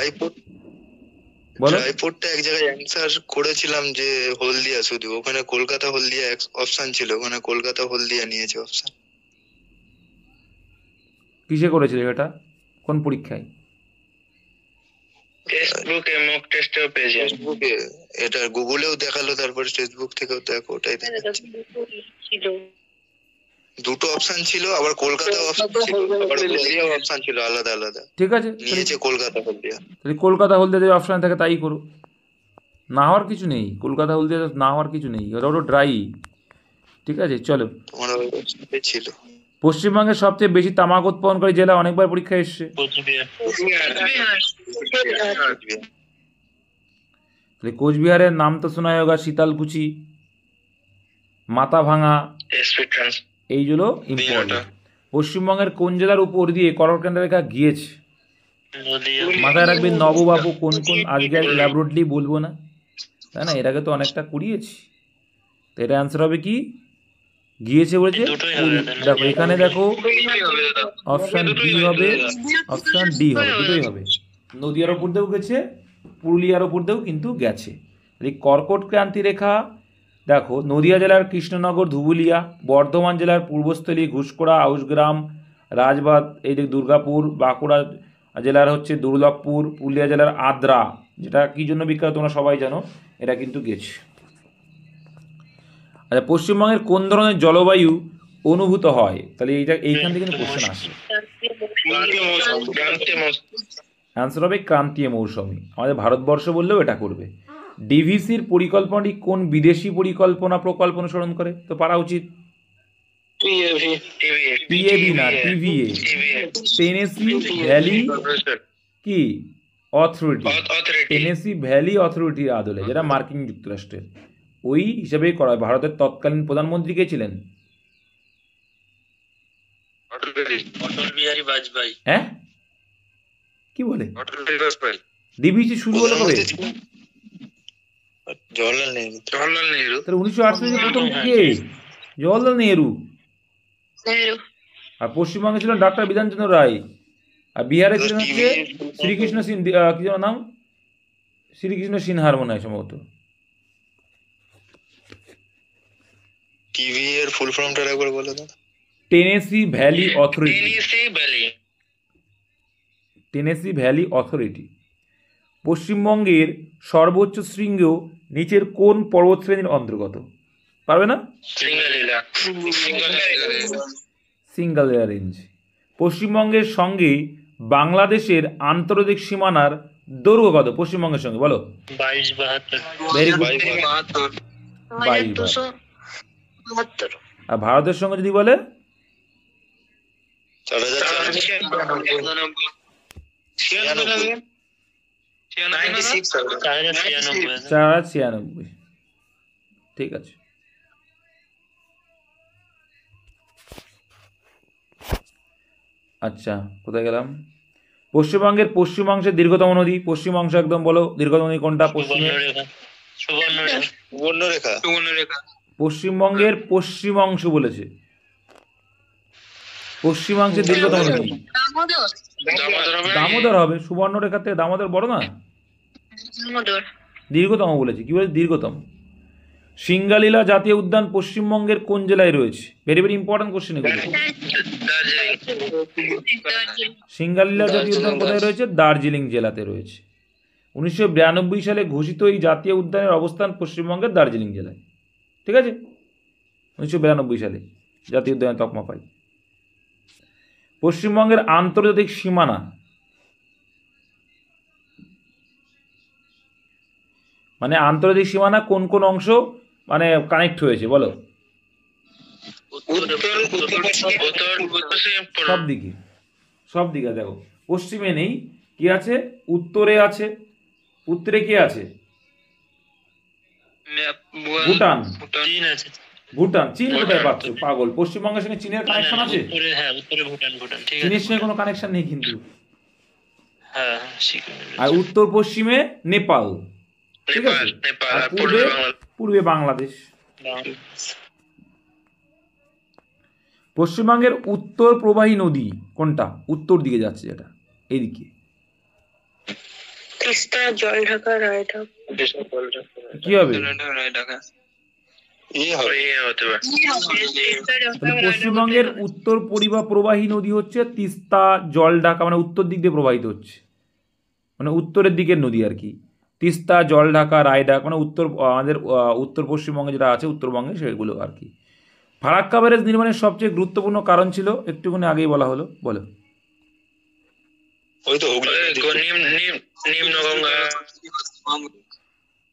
[SPEAKER 6] রায়পুরটা এক জায়গায় অ্যান্সার করেছিলাম যে হলদিয়া, শুধু ওখানে কলকাতা হলদিয়া অপশন ছিল, ওখানে কলকাতা হলদিয়া নিয়েছে অপশন।
[SPEAKER 1] কিসে করেছিল এটা? কোন পরীক্ষায়?
[SPEAKER 3] ফেসবুকে মক টেস্টেও পেয়েছি।
[SPEAKER 6] ফেসবুকে, এটা গুগলেও দেখালো, তারপর ফেসবুক থেকেও দেখো, ওটাই দেখাচ্ছে। দুটো অপশন ছিল, আবার কলকাতা অপশন ছিল, আবার হলদিয়া অপশন ছিল, আলাদা আলাদা।
[SPEAKER 1] ঠিক আছে,
[SPEAKER 6] নিয়েছে কলকাতা হলদিয়া।
[SPEAKER 1] তাহলে কলকাতা হলদিয়া যে অপশন থাকে তাই করো, না হওয়ার কিছু নেই। কলকাতা হলদিয়া না হওয়ার কিছু নেই, ওটা ওটা ড্রাই, ঠিক আছে? চলো,
[SPEAKER 6] তোমার ছিল।
[SPEAKER 1] পশ্চিমবঙ্গের সবচেয়ে বেশি তামাক উৎপাদনকারী জেলা অনেকবার পরীক্ষায় এসছে। কোচবিহারের নাম তো শোনা হোগা, শীতলকুচি, মাথাভাঙা, এইগুলো ইম্পর্টেন্ট। পশ্চিমবঙ্গের কোন জেলার উপর দিয়ে কর্কটকেন্দ্র রেখা গিয়েছে?
[SPEAKER 5] নদিয়া
[SPEAKER 1] মাথায় রাখবেন নববাবু কোন কোন, আজকে ল্যাবরেটরি বলবো না, তাই না, এর আগে তো অনেকটা করিয়েছি। তো এটা অ্যান্সার হবে কি, গিয়েছে বলেছে
[SPEAKER 5] দুটোই হবে দাদা,
[SPEAKER 1] দেখো এখানে দেখো
[SPEAKER 4] দুটোই হবে দাদা।
[SPEAKER 1] অপশান
[SPEAKER 4] দুটোই
[SPEAKER 1] ডি
[SPEAKER 4] হবে
[SPEAKER 1] হবে,
[SPEAKER 4] দাদা।
[SPEAKER 1] অপশান ডি হবে, দুটোই হবে। নদিয়ার ওপর দিয়েও গেছে, পুরুলিয়ার ওপর দিয়েও কিন্তু গেছে। এই কর্কট ক্রান্তি রেখা দেখো নদিয়া জেলার কৃষ্ণনগর ধুবুলিয়া, বর্ধমান জেলার পূর্বস্থলী ঘুষকোড়া আউশগ্রাম রাজবাদ, এই যে দুর্গাপুর, বাঁকুড়া জেলার হচ্ছে দুর্লভপুর, পুরুলিয়া জেলার আদ্রা, যেটা কী জন্য বিখ্যাত তোমরা সবাই জানো, এটা কিন্তু গেছে। আচ্ছা, পশ্চিমবঙ্গের কোন ধরনের জলবায়ু অনুভূত হয়, তাহলে এইখান থেকে কিন্তু কোশ্চেন আসে।
[SPEAKER 4] ক্রান্তীয় মৌসুম, ক্রান্তীয় মৌসুম।
[SPEAKER 1] অ্যান্সার হবে ক্রান্তীয় মৌসুমী। আমাদের ভারতবর্ষ বললেও এটা করবে। ডিভিসির পরিকল্পনাটি কোন বিদেশি পরিকল্পনা প্রকল্প অনুসরণ করে, তো পারা উচিত। পিএবি না, টিভিএ, টেনেসি ভ্যালি কি অথরিটি, টেনেসি ভ্যালি অথরিটির আদলে, যেটা মার্কিন যুক্তরাষ্ট্রের, ওই হিসেবেই করা হয়। ভারতের তৎকালীন প্রধানমন্ত্রী কে ছিলেন?
[SPEAKER 5] অটল বিহারী বাজপেয়ী।
[SPEAKER 1] হ্যাঁ, কি বলে ডিভিসি শুরু হলো কবে?
[SPEAKER 6] জওয়াহরলাল নেহরু।
[SPEAKER 4] জওয়াহরলাল নেহরু।
[SPEAKER 1] তাহলে 1948 প্রথম কে? জওয়াহরলাল নেহরু।
[SPEAKER 2] নেহেরু।
[SPEAKER 1] আর পশ্চিমবঙ্গে ছিলেন ডাক্তার বিধানচন্দ্র রায়, আর বিহারে ছিলেন হচ্ছে শ্রীকৃষ্ণ কি যেন নাম, শ্রীকৃষ্ণ সিনহার মনে হয় সম্ভবত।
[SPEAKER 6] টিভি এর ফুল ফর্মটা একবার বলে দাও।
[SPEAKER 1] Tennessee valley authority,
[SPEAKER 4] Tennessee valley.
[SPEAKER 1] Tennessee valley authority. পশ্চিমবঙ্গের সর্বোচ্চ শৃঙ্গ নিচের কোন পর্বতশ্রেণীর অন্তর্গত? পারবে না?
[SPEAKER 4] সিঙ্গালীলা।
[SPEAKER 1] সিঙ্গালিয়া রেঞ্জ। পশ্চিমবঙ্গের সঙ্গে বাংলাদেশের আন্তর্জাতিক সীমানার দৈর্ঘ্য কত? পশ্চিমবঙ্গের সঙ্গে বলো।
[SPEAKER 5] 2272।
[SPEAKER 1] Very good.
[SPEAKER 2] 2272।
[SPEAKER 1] আর ভারতের সঙ্গে যদি বলে 496। ঠিক আছে। আচ্ছা, কোথায় গেলাম? পশ্চিমবঙ্গের পশ্চিমাংশের দীর্ঘতম নদী, পশ্চিমাংশ একদম বলো, দীর্ঘতম নদী কোনটা? পশ্চিমে
[SPEAKER 6] সুবর্ণরেখা।
[SPEAKER 1] পশ্চিমবঙ্গের পশ্চিমাংশ বলেছে, পশ্চিমাংশের দীর্ঘতম নদী দামোদর হবে। সুবর্ণরেখার থেকে দামোদর বড় না? দীর্ঘতম বলেছে, কি বলেছে? দীর্ঘতম। সিঙ্গালীলা জাতীয় উদ্যান পশ্চিমবঙ্গের কোন জেলায় রয়েছে? ভেরি ভেরি ইম্পর্টেন্ট কোশ্চেন এগুলো। সিঙ্গালীলা জাতীয় উদ্যান কোথায় রয়েছে? দার্জিলিং জেলাতে রয়েছে। 1992 সালে ঘোষিত এই জাতীয় উদ্যানের অবস্থান পশ্চিমবঙ্গের দার্জিলিং জেলায়। ঠিক আছে, 1992 সালে জাতীয় উদ্যানের তকমা পাই। পশ্চিমবঙ্গের আন্তর্জাতিক সীমানা, মানে আন্তর্জাতিক সীমানা কোন কোন অংশ মানে কানেক্ট হয়েছে বলো? সব দিকে, সব দিকে। দেখো পশ্চিমে নেই, কি আছে? উত্তরে আছে। উত্তরে কি আছে? ভুটান।
[SPEAKER 5] চীন আছে।
[SPEAKER 1] ভুটান। চীন কোথায় পাচ্ছ পাগল? পশ্চিমবঙ্গের সঙ্গে চীনের কানেকশন আছে?
[SPEAKER 5] হ্যাঁ, উত্তরে ভুটান। ঠিক আছে,
[SPEAKER 1] চীনের সঙ্গে কোনো কানেকশন নেই কিন্তু।
[SPEAKER 5] হ্যাঁ।
[SPEAKER 1] আর উত্তর পশ্চিমে নেপাল, ঠিক আছে, আর পূর্বে বাংলাদেশ। পশ্চিমবঙ্গের উত্তর প্রবাহী নদী কোনটা? উত্তর দিকে যাচ্ছে যেটা, এইদিকে।
[SPEAKER 2] তিস্তা, জলঢাকা, রায়ঢাকা।
[SPEAKER 1] কি হবে? পশ্চিমবঙ্গের উত্তর প্রবাহী নদী হচ্ছে তিস্তা, জলঢাকা, মানে উত্তর দিক দিয়ে প্রবাহিত হচ্ছে, মানে উত্তরের দিকের নদী আর কি। তিস্তা, জলঢাকা, রায়ডাক, মানে উত্তর, আমাদের উত্তর পশ্চিমবঙ্গে যেটা আছে উত্তরবঙ্গে সেগুলো আর কি। ফারাক্কা ব্যারেজ নির্মাণের সবচেয়ে গুরুত্বপূর্ণ কারণ ছিল, একটুখানি আগেই বলা হলো, বলো।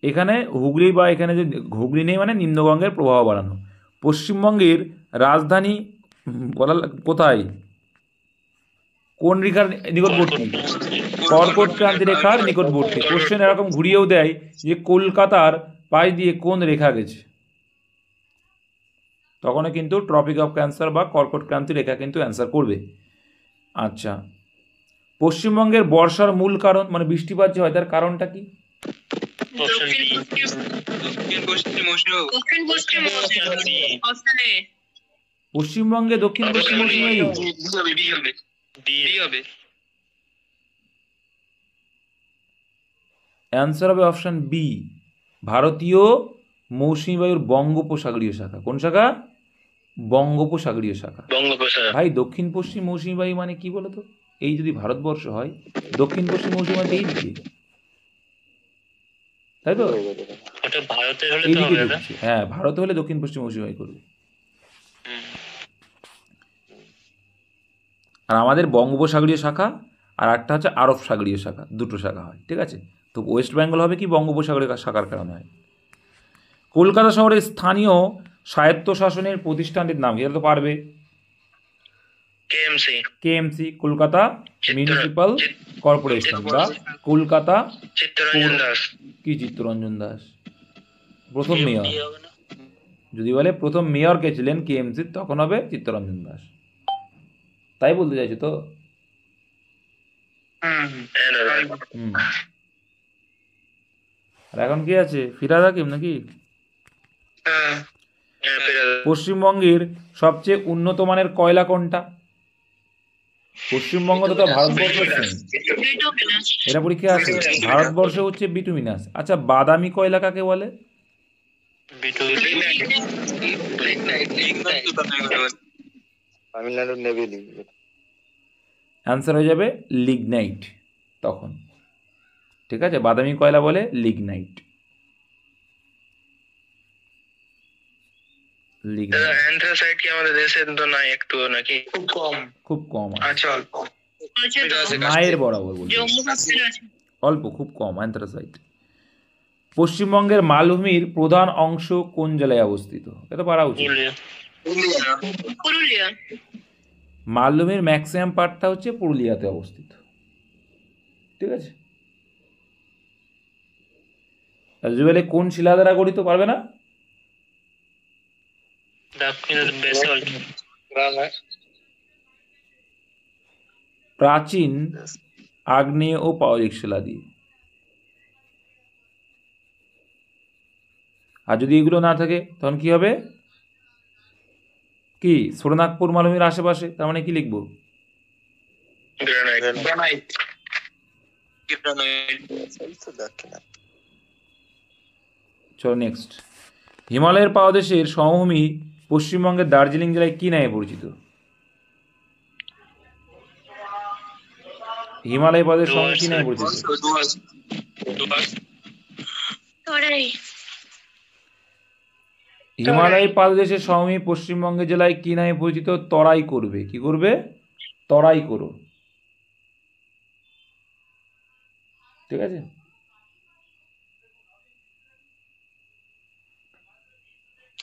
[SPEAKER 1] এখানে হুগলি বা এখানে যে হুগলি নেই মানে নিম্নগঙ্গের প্রবাহ বাড়ানো। পশ্চিমবঙ্গের রাজধানী বলা কোথায়? কোন রেখার নিকটবর্তী? কর্কট ক্রান্তি রেখার নিকটবর্তী। কোশ্চেন এরকম ঘুরিয়েও দেয় যে কলকাতার পাশ দিয়ে কোন রেখা গেছে, তখন কিন্তু ট্রপিক অফ ক্যান্সার বা কর্কট ক্রান্তি রেখা কিন্তু অ্যান্সার করবে। আচ্ছা, পশ্চিমবঙ্গের বর্ষার মূল কারণ মানে বৃষ্টিপাত যে হয় তার কারণটা কি?
[SPEAKER 5] Option B.
[SPEAKER 2] দক্ষিণ পশ্চিম অপশন এ।
[SPEAKER 1] পশ্চিমবঙ্গে দক্ষিণ পশ্চিম মৌসুমী বায়ু। অ্যান্সার হবে অপশন বি, ভারতীয় মৌসুমী বায়ুর বঙ্গোপসাগরীয় শাখা। কোন শাখা? বঙ্গোপসাগরীয় শাখা।
[SPEAKER 5] বঙ্গোপসাগর।
[SPEAKER 1] ভাই দক্ষিণ পশ্চিম মৌসুমী বায়ু মানে কি বলতো? এই যদি ভারতবর্ষ হয় দক্ষিণ পশ্চিম মৌসুমী মানে এই দিকে, তাই তো?
[SPEAKER 5] ওটা ভারতের হলে তো
[SPEAKER 1] এইদিকে
[SPEAKER 5] হবে দাদা।
[SPEAKER 1] ঢুকছে। হ্যাঁ, ভারতে হলে দক্ষিণ পশ্চিম মৌসুমী বায়ু করবে। আর আমাদের বঙ্গোপসাগরীয় শাখা আর একটা হচ্ছে আরব সাগরীয় শাখা, দুটো শাখা হয়, ঠিক আছে? তো ওয়েস্ট বেঙ্গল হবে কি বঙ্গোপসাগরীয় শাখার কারণে হয়। কলকাতা শহরের স্থানীয় স্বায়ত্তশাসনের প্রতিষ্ঠানটির নাম কি? এটা তো পারবে। কেএমসি, কলকাতা মিউনিসিপাল কর্পোরেশন বা কলকাতা কি চিত্তরঞ্জন দাস প্রথম মেয়র।
[SPEAKER 5] কি হবে না?
[SPEAKER 1] যদি বলে প্রথম মেয়র কে ছিলেন কেএমসি তখন হবে চিত্তরঞ্জন দাস। তাই বলতে চাইছো তো? হুম। আর এখন কি আছে? ফিরাদ হাকিম নাকি? পশ্চিমবঙ্গের সবচেয়ে উন্নত মানের কয়লা কোনটা? পশ্চিমবঙ্গ তো ভারতবর্ষ, এটা পরীক্ষা আছে। ভারতবর্ষে হচ্ছে বিটুমিনাস। আচ্ছা, বাদামি কয়লা কাকে বলে?
[SPEAKER 6] তামিলনাড়ুর নেভেলি।
[SPEAKER 1] অ্যান্সার হয়ে যাবে লিগনাইট তখন, ঠিক আছে? বাদামি কয়লা বলে লিগনাইট।
[SPEAKER 3] অ্যান্থ্রাসাইট কি আমাদের দেশে তো নাই একটু নাকি?
[SPEAKER 1] খুব কম আছে।
[SPEAKER 3] আচ্ছা অল্প।
[SPEAKER 1] মায়ের বরাবর বলছি,
[SPEAKER 2] জম্মু কাশ্মীর আছে।
[SPEAKER 1] অল্প, খুব কম অ্যান্থ্রাসাইট। পশ্চিমবঙ্গের মালভূমির প্রধান অংশ কোন জেলায় অবস্থিত? এটা পারা উচিত।
[SPEAKER 2] পুরুলিয়া।
[SPEAKER 1] মালভূমির ম্যাক্সিমাম পার্টটা হচ্ছে পুরুলিয়াতে অবস্থিত, ঠিক আছে? আর যদি বলে কোন শিলা দ্বারা গঠিত, পারবে না? প্রাচীন আগ্নেয় ও পাললিক শিলা দিয়ে। আর যদি এগুলো না থাকে তখন কি হবে? কি সোনারপুর মালভূমির আশেপাশে, তার মানে কি লিখবো? চলো নেক্সট। হিমালয়ের পাদদেশের সমভূমি পশ্চিমবঙ্গের দার্জিলিং জেলায় কি নামে পরিচিত? হিমালয় পাদদেশের সমভূমি কি নামে পরিচিত? হিমালয় পাদদেশের সমভূমি পশ্চিমবঙ্গের জেলায় কি নামে পরিচিত? তরাই করবে। কি করবে? তরাই করো, ঠিক আছে?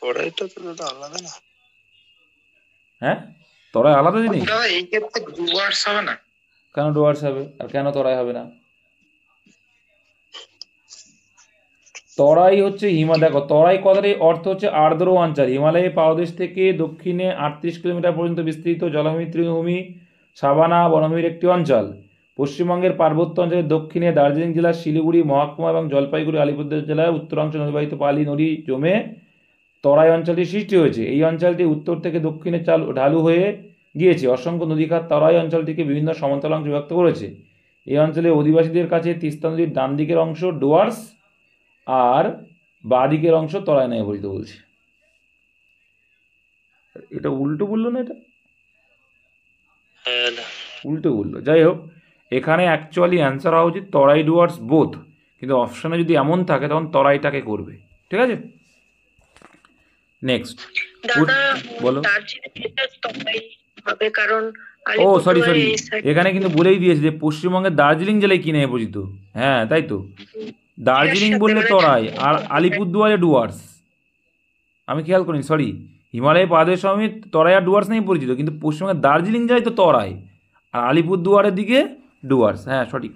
[SPEAKER 6] তরাইটা তো দাদা আলাদা না?
[SPEAKER 1] হ্যাঁ, তরাই আলাদা জিনিস।
[SPEAKER 3] দাদা এই ক্ষেত্রে ডুয়ার্স হবে না?
[SPEAKER 1] কেন ডুয়ার্স হবে আর কেন তরাই হবে না? তরাই হচ্ছে দেখো, তরাই কথাটির অর্থ হচ্ছে আর্দ্র অঞ্চল। হিমালয়ের পাদদেশ থেকে দক্ষিণে 38 কিলোমিটার পর্যন্ত বিস্তৃত জলভূমি, তৃণভূমি, সাভানা বনভূমির একটি অঞ্চল। পশ্চিমবঙ্গের পার্বত্য অঞ্চলের দক্ষিণে দার্জিলিং জেলার শিলিগুড়ি মহকুমা এবং জলপাইগুড়ি আলিপুরদুয়ার জেলার উত্তরাংশ নদীবাহিত পালি নদী জমে তরাই অঞ্চলটি সৃষ্টি হয়েছে। এই অঞ্চলটি উত্তর থেকে দক্ষিণে ঢালু হয়ে গিয়েছে। অসংখ্য নদীখাত তরাই অঞ্চলটিকে বিভিন্ন সমতল অংশে বিভক্ত করেছে। এই অঞ্চলের অধিবাসীদের কাছে তিস্তা নদীর ডান দিকের অংশ ডুয়ার্স আর বাঁ দিকের অংশ তরাই নামে পরিচিত বলছে। এটা উল্টো বললো না? এটা উল্টো বললো। যাই হোক, এখানে অ্যাকচুয়ালি অ্যান্সার হওয়া উচিত তরাই ডুয়ার্স বোথ, কিন্তু অপশনে যদি এমন থাকে তখন তরাইটাকে করবে, ঠিক আছে? নেক্সট
[SPEAKER 2] দাদা
[SPEAKER 1] বলো।
[SPEAKER 2] দার্জিলিং হবে কারণ
[SPEAKER 1] ও সরি, এখানে কিন্তু বলেই দিয়েছে যে পশ্চিমবঙ্গের দার্জিলিং জেলায় কি নামে পরিচিত। হ্যাঁ তাই তো, দার্জিলিং বললে তরাই আর আলিপুরদুয়ারে ডুয়ার্স। আমি খেয়াল করিনি, সরি। হিমালয় পাদদেশ সমভূমি তরাই আর ডুয়ার্স নামে পরিচিত, কিন্তু পশ্চিমবঙ্গের দার্জিলিং জেলায় তো তরাই আর আলিপুরদুয়ারের দিকে ডুয়ার্স। হ্যাঁ সঠিক,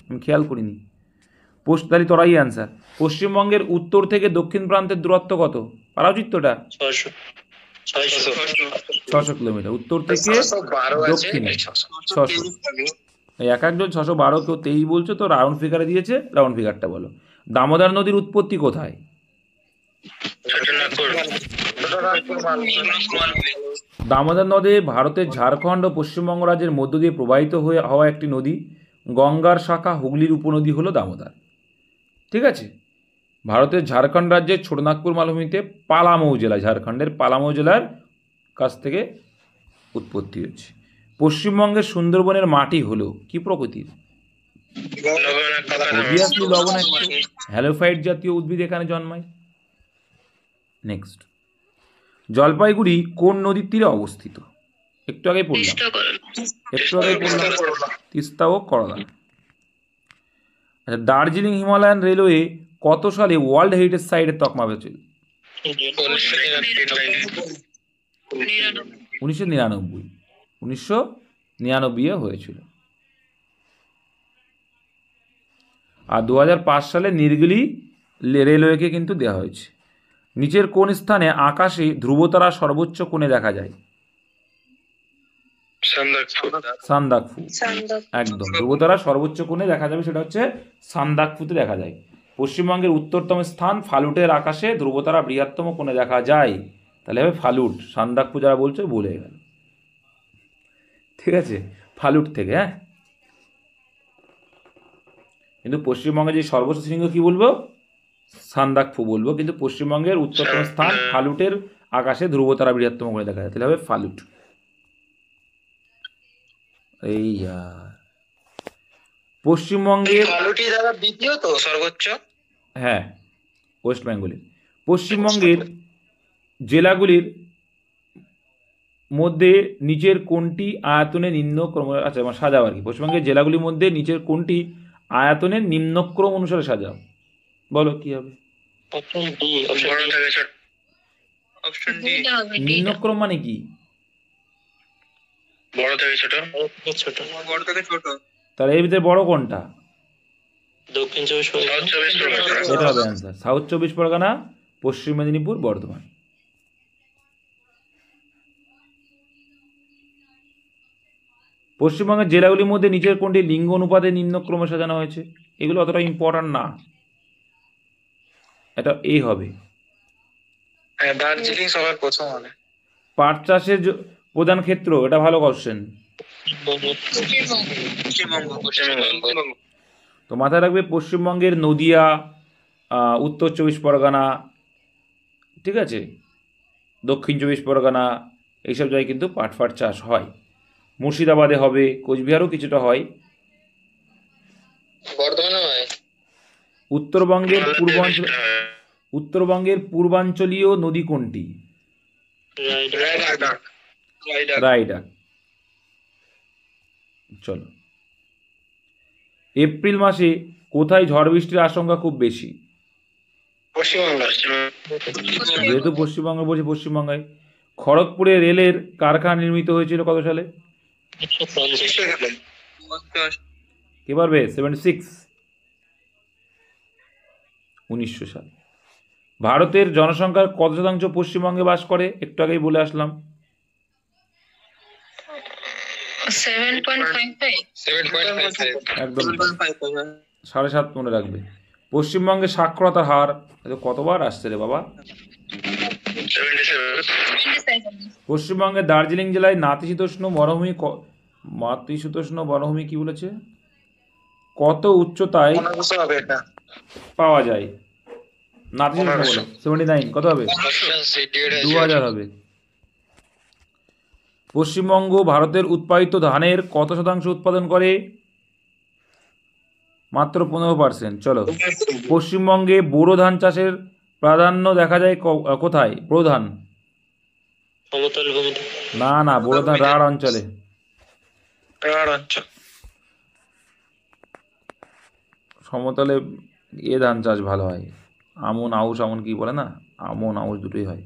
[SPEAKER 1] আমি খেয়াল করিনি। তাহলে তরাই অ্যান্সার। পশ্চিমবঙ্গের উত্তর থেকে দক্ষিণ প্রান্তের দূরত্ব কত? পারা উচিত তো এটা? 600 কিলোমিটার উত্তর থেকে দক্ষিণে। 600 এক একজন 612, কেউ 23 বলছো, তো রাউন্ড ফিগারে দিয়েছে, রাউন্ড ফিগারটা বলো। দামোদর নদীর উৎপত্তি কোথায়? দামোদর নদী ভারতের ঝাড়খণ্ড ও পশ্চিমবঙ্গ রাজ্যের মধ্য দিয়ে প্রবাহিত হওয়া একটি নদী। গঙ্গার শাখা হুগলির উপনদী হলো দামোদর। ঠিক আছে। ভারতের ঝাড়খণ্ড রাজ্যের ছোটনাগপুর মালভূমিতে পালামৌ জেলায়, ঝাড়খণ্ডের পালামৌ জেলার কাছ থেকে উৎপত্তি হয়েছে। পশ্চিমবঙ্গের সুন্দরবনের মাটি হলো কি প্রকৃতির? অবভিয়াসলি লবণাক্ত। হ্যালোফাইট জাতীয় উদ্ভিদ এখানে জন্মায়। নেক্সট, জলপাইগুড়ি কোন নদীর তীরে অবস্থিত? একটু আগে পড়লাম, তিস্তা ও করলা। আচ্ছা, দার্জিলিং হিমালয়ান রেলওয়ে কত সালে ওয়ার্ল্ড হেরিটেজ সাইটের তকমা পেয়েছিল? 1999। 1999 হয়েছিল। আর 2005 সালে নীলগিরি রেলওয়েকে কিন্তু দেওয়া হয়েছে। নিচের কোন স্থানে আকাশে ধ্রুবতারা সর্বোচ্চ কোণে দেখা যায়? সান্দাকফু। একদম, ধ্রুবতারা সর্বোচ্চ কোণে দেখা যাবে, সেটা হচ্ছে সান্দাকফুতে দেখা যায়। পশ্চিমবঙ্গের উত্তরতম স্থান ফালুটের আকাশে ধ্রুবতারা বৃহত্তম কোণে দেখা যায়, তাহলে হবে ফালুট। সান্দাকফু যারা বলছে ভুলে গেল। ঠিক আছে, ফালুট থেকে। হ্যাঁ, কিন্তু পশ্চিমবঙ্গে যে সর্বোচ্চ শৃঙ্গ কি বলবো? সান্দাকফু বলবো, কিন্তু পশ্চিমবঙ্গের উত্তরতম স্থান ফালুটের আকাশে ধ্রুবতারা বৃহত্তম কোণে দেখা যায়, তাহলে হবে ফালুট। এই পশ্চিমবঙ্গের
[SPEAKER 3] দ্বিতীয় তো সর্বোচ্চ।
[SPEAKER 1] হ্যাঁ, ওয়েস্ট বেঙ্গলের। পশ্চিমবঙ্গের জেলাগুলির মধ্যে নিচের কোনটি আয়তনে নিম্নক্রম, আচ্ছা সাজাও আর কি, পশ্চিমবঙ্গের জেলাগুলির মধ্যে নিচের কোনটি আয়তনের নিম্নক্রম অনুসারে সাজাও, বলো কি হবে? নিম্নক্রম মানে কি?
[SPEAKER 4] বড় থেকে ছোট।
[SPEAKER 1] তাহলে এর ভিতরে বড় কোনটা?
[SPEAKER 5] দক্ষিণ 24 পরগনা।
[SPEAKER 1] এটা হবে অ্যান্সার। সাউথ 24 পরগনা, পশ্চিম মেদিনীপুর, বর্ধমান। পশ্চিমবঙ্গের জেলাগুলির মধ্যে নিচের কোনটি লিঙ্গ অনুপাতে নিম্নক্রমে সাজানো হয়েছে? এগুলো অতটা ইম্পর্টেন্ট না, এটা এই হবে।
[SPEAKER 3] দার্জিলিং সবার প্রথম হবে।
[SPEAKER 1] পাট চাষের প্রধান ক্ষেত্র, এটা ভালো কোশ্চেন। তো মাথায় রাখবে, পশ্চিমবঙ্গের নদিয়া, উত্তর 24 পরগনা, ঠিক আছে, দক্ষিণ 24 পরগনা, এইসব জায়গায় কিন্তু পাট ফাট চাষ হয়। মুর্শিদাবাদে হবে, কোচবিহারও কিছুটা হয়। উত্তরবঙ্গের পূর্বাঞ্চলীয় নদী কোনটি? রায়ডাক। চলো, এপ্রিল মাসে কোথায় ঝড় বৃষ্টির আশঙ্কা খুব বেশি? যেহেতু পশ্চিমবঙ্গ বলছি, পশ্চিমবঙ্গে। খড়গপুরে রেলের কারখানা নির্মিত হয়েছিল কত সালে? কে পারবে? 76। 1900 সাল। ভারতের জনসংখ্যার কত শতাংশ পশ্চিমবঙ্গে বাস করে? একটু আগেই বলে আসলাম।
[SPEAKER 2] 7.55।
[SPEAKER 1] একদম 7.5 মনে রাখবে। পশ্চিমবঙ্গের সাক্ষরতার হার কতবার আসছে রে বাবা?
[SPEAKER 2] 77।
[SPEAKER 1] পশ্চিমবঙ্গের দার্জিলিং জেলায় নাতিশীতোষ্ণ বনভূমি কি বলেছে? কত উচ্চতায় পাওয়া যায়? নাতিশীতোষ্ণ বলো। 79। কত হবে? 2000 হবে। পশ্চিমবঙ্গ ভারতের উৎপাদিত ধানের কত শতাংশ উৎপাদন করে? মাত্র 15%। চলো, পশ্চিমবঙ্গে বোরো ধান চাষের প্রাধান্য দেখা যায় কোথায়? প্রধান
[SPEAKER 5] সমতল ভূমিতে।
[SPEAKER 1] না, বোরো ধান রাঢ় অঞ্চলে। সমতলে ধান চাষ ভালো হয়। আমন আউশ, আমন কি বলে না, আমন আউশ দুটোই হয়।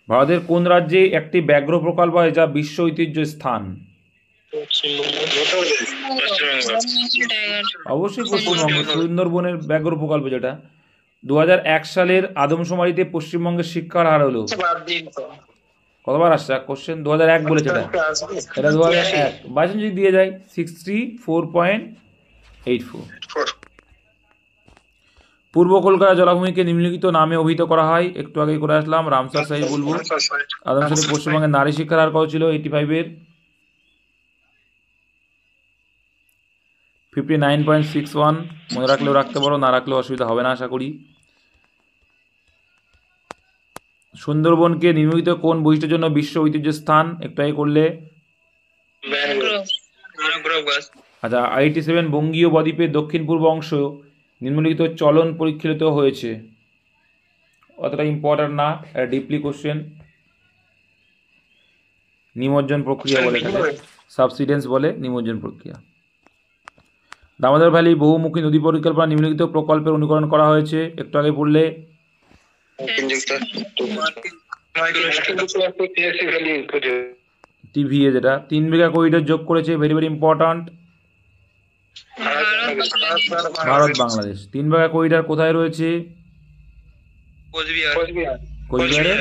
[SPEAKER 1] ভারতের কোন রাজ্যে একটি ব্যাঘ্র প্রকল্প হয় যা বিশ্ব ঐতিহ্য স্থান? অবশ্যই পশ্চিমবঙ্গ, সুন্দরবনের ব্যাঘ্র প্রকল্প, যেটা 2001 সালের আদমশুমারিতে পশ্চিমবঙ্গের শিক্ষার হার হলো কতবার আসছে কোশ্চেন? 2001 বলেছে এটা, এটা 2001। বাইচান্স যদি দিয়ে যায় 64.84। পূর্ব কলকাতা জলাভূমিকে নিম্নলিখিত নামে অভিহিত করা হয়, একটু আগে করে আসলাম, রামসার সাইজ বলবো। আদমশুমারি পশ্চিমবঙ্গের নারী শিক্ষার হার কত ছিল? 85-এর 59.61। মনে রাখলেও রাখতে পারো, না রাখলেও অসুবিধা হবে না আশা করি। সুন্দরবনকে নিম্নলিখিত কোন বৈশিষ্ট্যের জন্য বিশ্ব ঐতিহ্য স্থান? একটু আগে করলে। আচ্ছা, 87 বঙ্গীয় বদ্বীপের দক্ষিণ পূর্ব অংশ নিম্নলিখিত চলন পরিক্ষিত হয়েছে। অতটা ইম্পর্টেন্ট না, ডিপলি কোশ্চেন। নিমজ্জন প্রক্রিয়া বলে এটাকে, সাবসিডেন্স বলে নিমজ্জন প্রক্রিয়া। দামোদর ভ্যালি বহুমুখী নদী পরিকল্পনা নিম্নলিখিত প্রকল্পের অনুকরণ করা হয়েছে, একটু আগে পড়লে। টিভিএ যেটা 3 বিঘা করিডোর যোগ করেছে, very very important. Bharat Bangladesh 3 বিঘা করিডোর কোথায় রয়েছে? কোচবিহারে।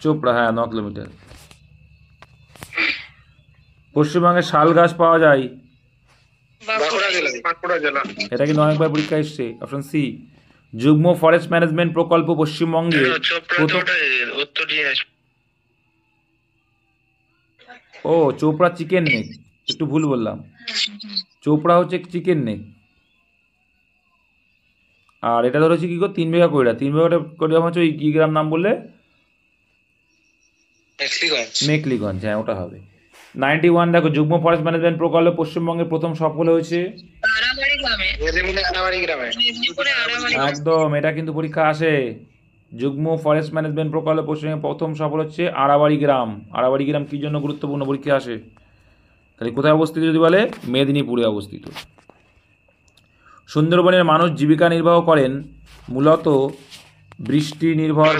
[SPEAKER 1] চোপড়া, হ্যাঁ 9 কিলোমিটার। পশ্চিমবঙ্গে শাল গাছ পাওয়া যায়, এটা কিন্তু অনেকবার পরীক্ষা এসছে। Option C. যুগ্ম ফরেস্ট ম্যানেজমেন্ট প্রকল্প পশ্চিমবঙ্গে ও চোপড়া চিকেন নেক, একটু ভুল বললাম, চোপড়া হচ্ছে চিকেন নেক। আর এটা ধরেছি কি করে 3 বিঘা কইরা, 3 বিঘা কইরা হচ্ছে কি গ্রাম নাম বললে? মেকলিগঞ্জ, হ্যাঁ ওটা হবে। 91 দেখো, যুগ্ম ফরেস্ট ম্যানেজমেন্ট প্রকল্প পশ্চিমবঙ্গে প্রথম সফল হয়েছে একদম, এটা কিন্তু পরীক্ষা আসে। যুগ্ম ফরেস্ট ম্যানেজমেন্ট প্রকল্প পশ্চিমবঙ্গে প্রথম সফল হচ্ছে আড়াবাড়ি গ্রাম। আড়াবাড়ি গ্রাম কি জন্য গুরুত্বপূর্ণ, পরীক্ষা আসে। তাহলে কোথায় অবস্থিত যদি বলে? মেদিনীপুরে অবস্থিত। সুন্দরবনের মানুষ জীবিকা নির্বাহ করেন মূলত বৃষ্টি নির্ভর,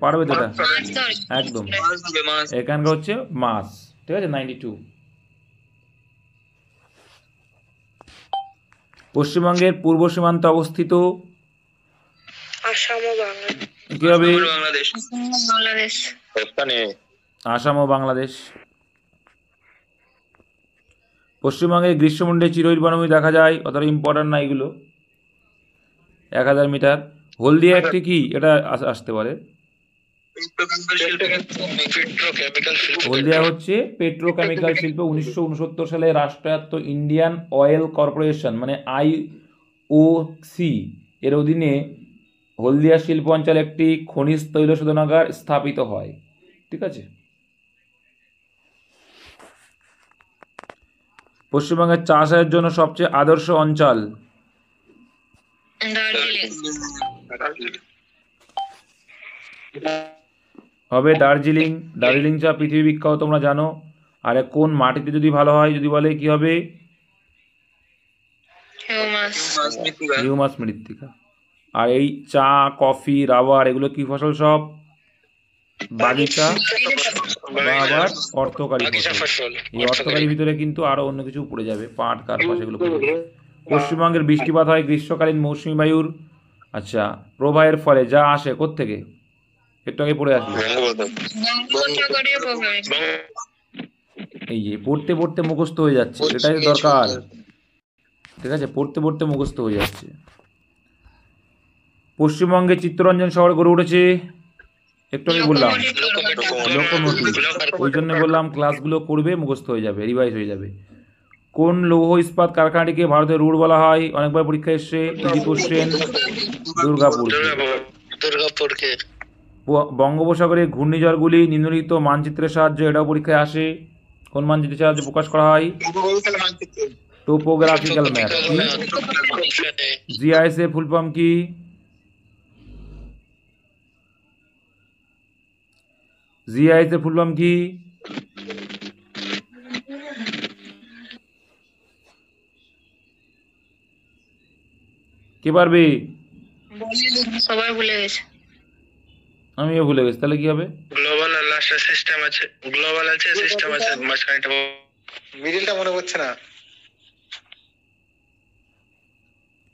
[SPEAKER 1] পারবে তো এটা একদম, এখানকার হচ্ছে মাছ, ঠিক আছে। 92। পশ্চিমবঙ্গের পূর্ব সীমান্তে অবস্থিত কি হবে? আসাম ও বাংলাদেশ। পশ্চিমবঙ্গের গ্রীষ্মমন্ডলে চিরহরিৎ বনভূমি দেখা যায়, অতটা ইম্পর্টেন্ট না এগুলো। 1000 মিটার। হলদিয়া একটি কি, এটা আসতে পারে। হলদিয়া হচ্ছে পেট্রোকেমিক্যাল শিল্প। 1969 সালে রাষ্ট্রায়ত্ত ইন্ডিয়ান অয়েল কর্পোরেশন মানে IOC এর অধীনে হলদিয়া শিল্প অঞ্চলে একটি খনিজ তৈল শোধনাগার স্থাপিত হয়, ঠিক আছে। পশ্চিমবঙ্গের চাষের জন্য সবচেয়ে আদর্শ অঞ্চল হবে দার্জিলিং। দার্জিলিং চা পৃথিবী বিখ্যাত, তোমরা জানো। আর কোন মাটিতে যদি ভালো হয় যদি বলে কি হবে? হিউমাস মৃত্তিকা। আর এই চা, কফি, রাবার এগুলো কি ফসল? সব বাগিচা বা আবার অর্থকারী ফসল। এই অর্থকারীর ভিতরে কিন্তু আরো অন্য কিছু পড়ে যাবে, পাট, কার্পাস এগুলো পড়ে যাবে। পশ্চিমবঙ্গের বৃষ্টিপাত হয় গ্রীষ্মকালীন মৌসুমী বায়ুর আচ্ছা প্রবাহের ফলে, যা আসে কোত্থেকে? একটু আগে পড়ে আসবে। এই যে পড়তে পড়তে মুখস্থ হয়ে যাচ্ছে, এটাই দরকার, ঠিক আছে। পড়তে পড়তে মুখস্থ হয়ে যাচ্ছে। পশ্চিমবঙ্গে চিত্তরঞ্জন শহর গড়ে উঠেছে, একটু আগে বললাম লোকোমোটিভ। ওই জন্য বললাম ক্লাসগুলো করবে, মুখস্থ হয়ে যাবে, রিভাইজ হয়ে যাবে। কোন লৌহ ইস্পাত কারখানাটিকে ভারতের রুড় বলা হয়? অনেকবার পরীক্ষা এসছে, ইজি কোশ্চেন। দুর্গাপুরকে। বঙ্গোপসাগরে ঘূর্ণিঝড়গুলি নিম্নলিখিত মানচিত্রের সাহায্যে, এটাও পরীক্ষায় আসে। কোন মানচিত্রের সাহায্যে প্রকাশ করা হয়? Topographical map. GIS এর ফুল ফর্ম কি? GIS এর ফুল ফর্ম কি? কে পারবে?
[SPEAKER 2] সবাই ভুলে গেছে,
[SPEAKER 1] আমিও ভুলে গেছি। তাহলে কি হবে?
[SPEAKER 4] গ্লোবাল অ্যালার্ট সিস্টেম আছে, গ্লোবাল আছে সিস্টেম আছে, মাঝখানেটা মিডলটা মনে পড়ছে না।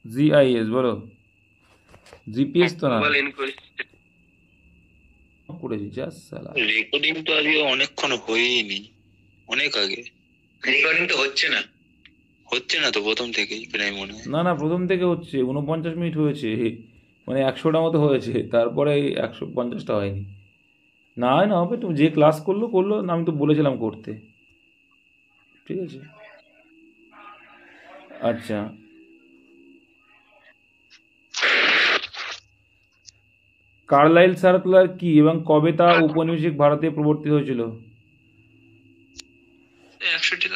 [SPEAKER 1] GIS বলো। জিপিএস তো না
[SPEAKER 4] গ্লোবাল ইনকোয়ারি
[SPEAKER 1] করেছি যা সালা।
[SPEAKER 6] রেকর্ডিং তো আজকে অনেকক্ষণ হয়েইনি, অনেক আগে।
[SPEAKER 3] রেকর্ডিং তো হচ্ছে না।
[SPEAKER 6] হচ্ছে না তো প্রথম থেকেই প্রায় মনে হয়।
[SPEAKER 1] না না, প্রথম থেকে হচ্ছে, 49 মিনিট হয়েছে, মানে 100টা মতো হয়েছে, তারপরে 150টা হয়নি। না না হবে, তুমি যে ক্লাস করলো করলো না, আমি তো বলেছিলাম করতে, ঠিক আছে। আচ্ছা, কার্লাইল সার্কুলার কি এবং কবে তা ঔপনিবেশিক ভারতে প্রবর্তিত হয়েছিল?
[SPEAKER 4] 100টি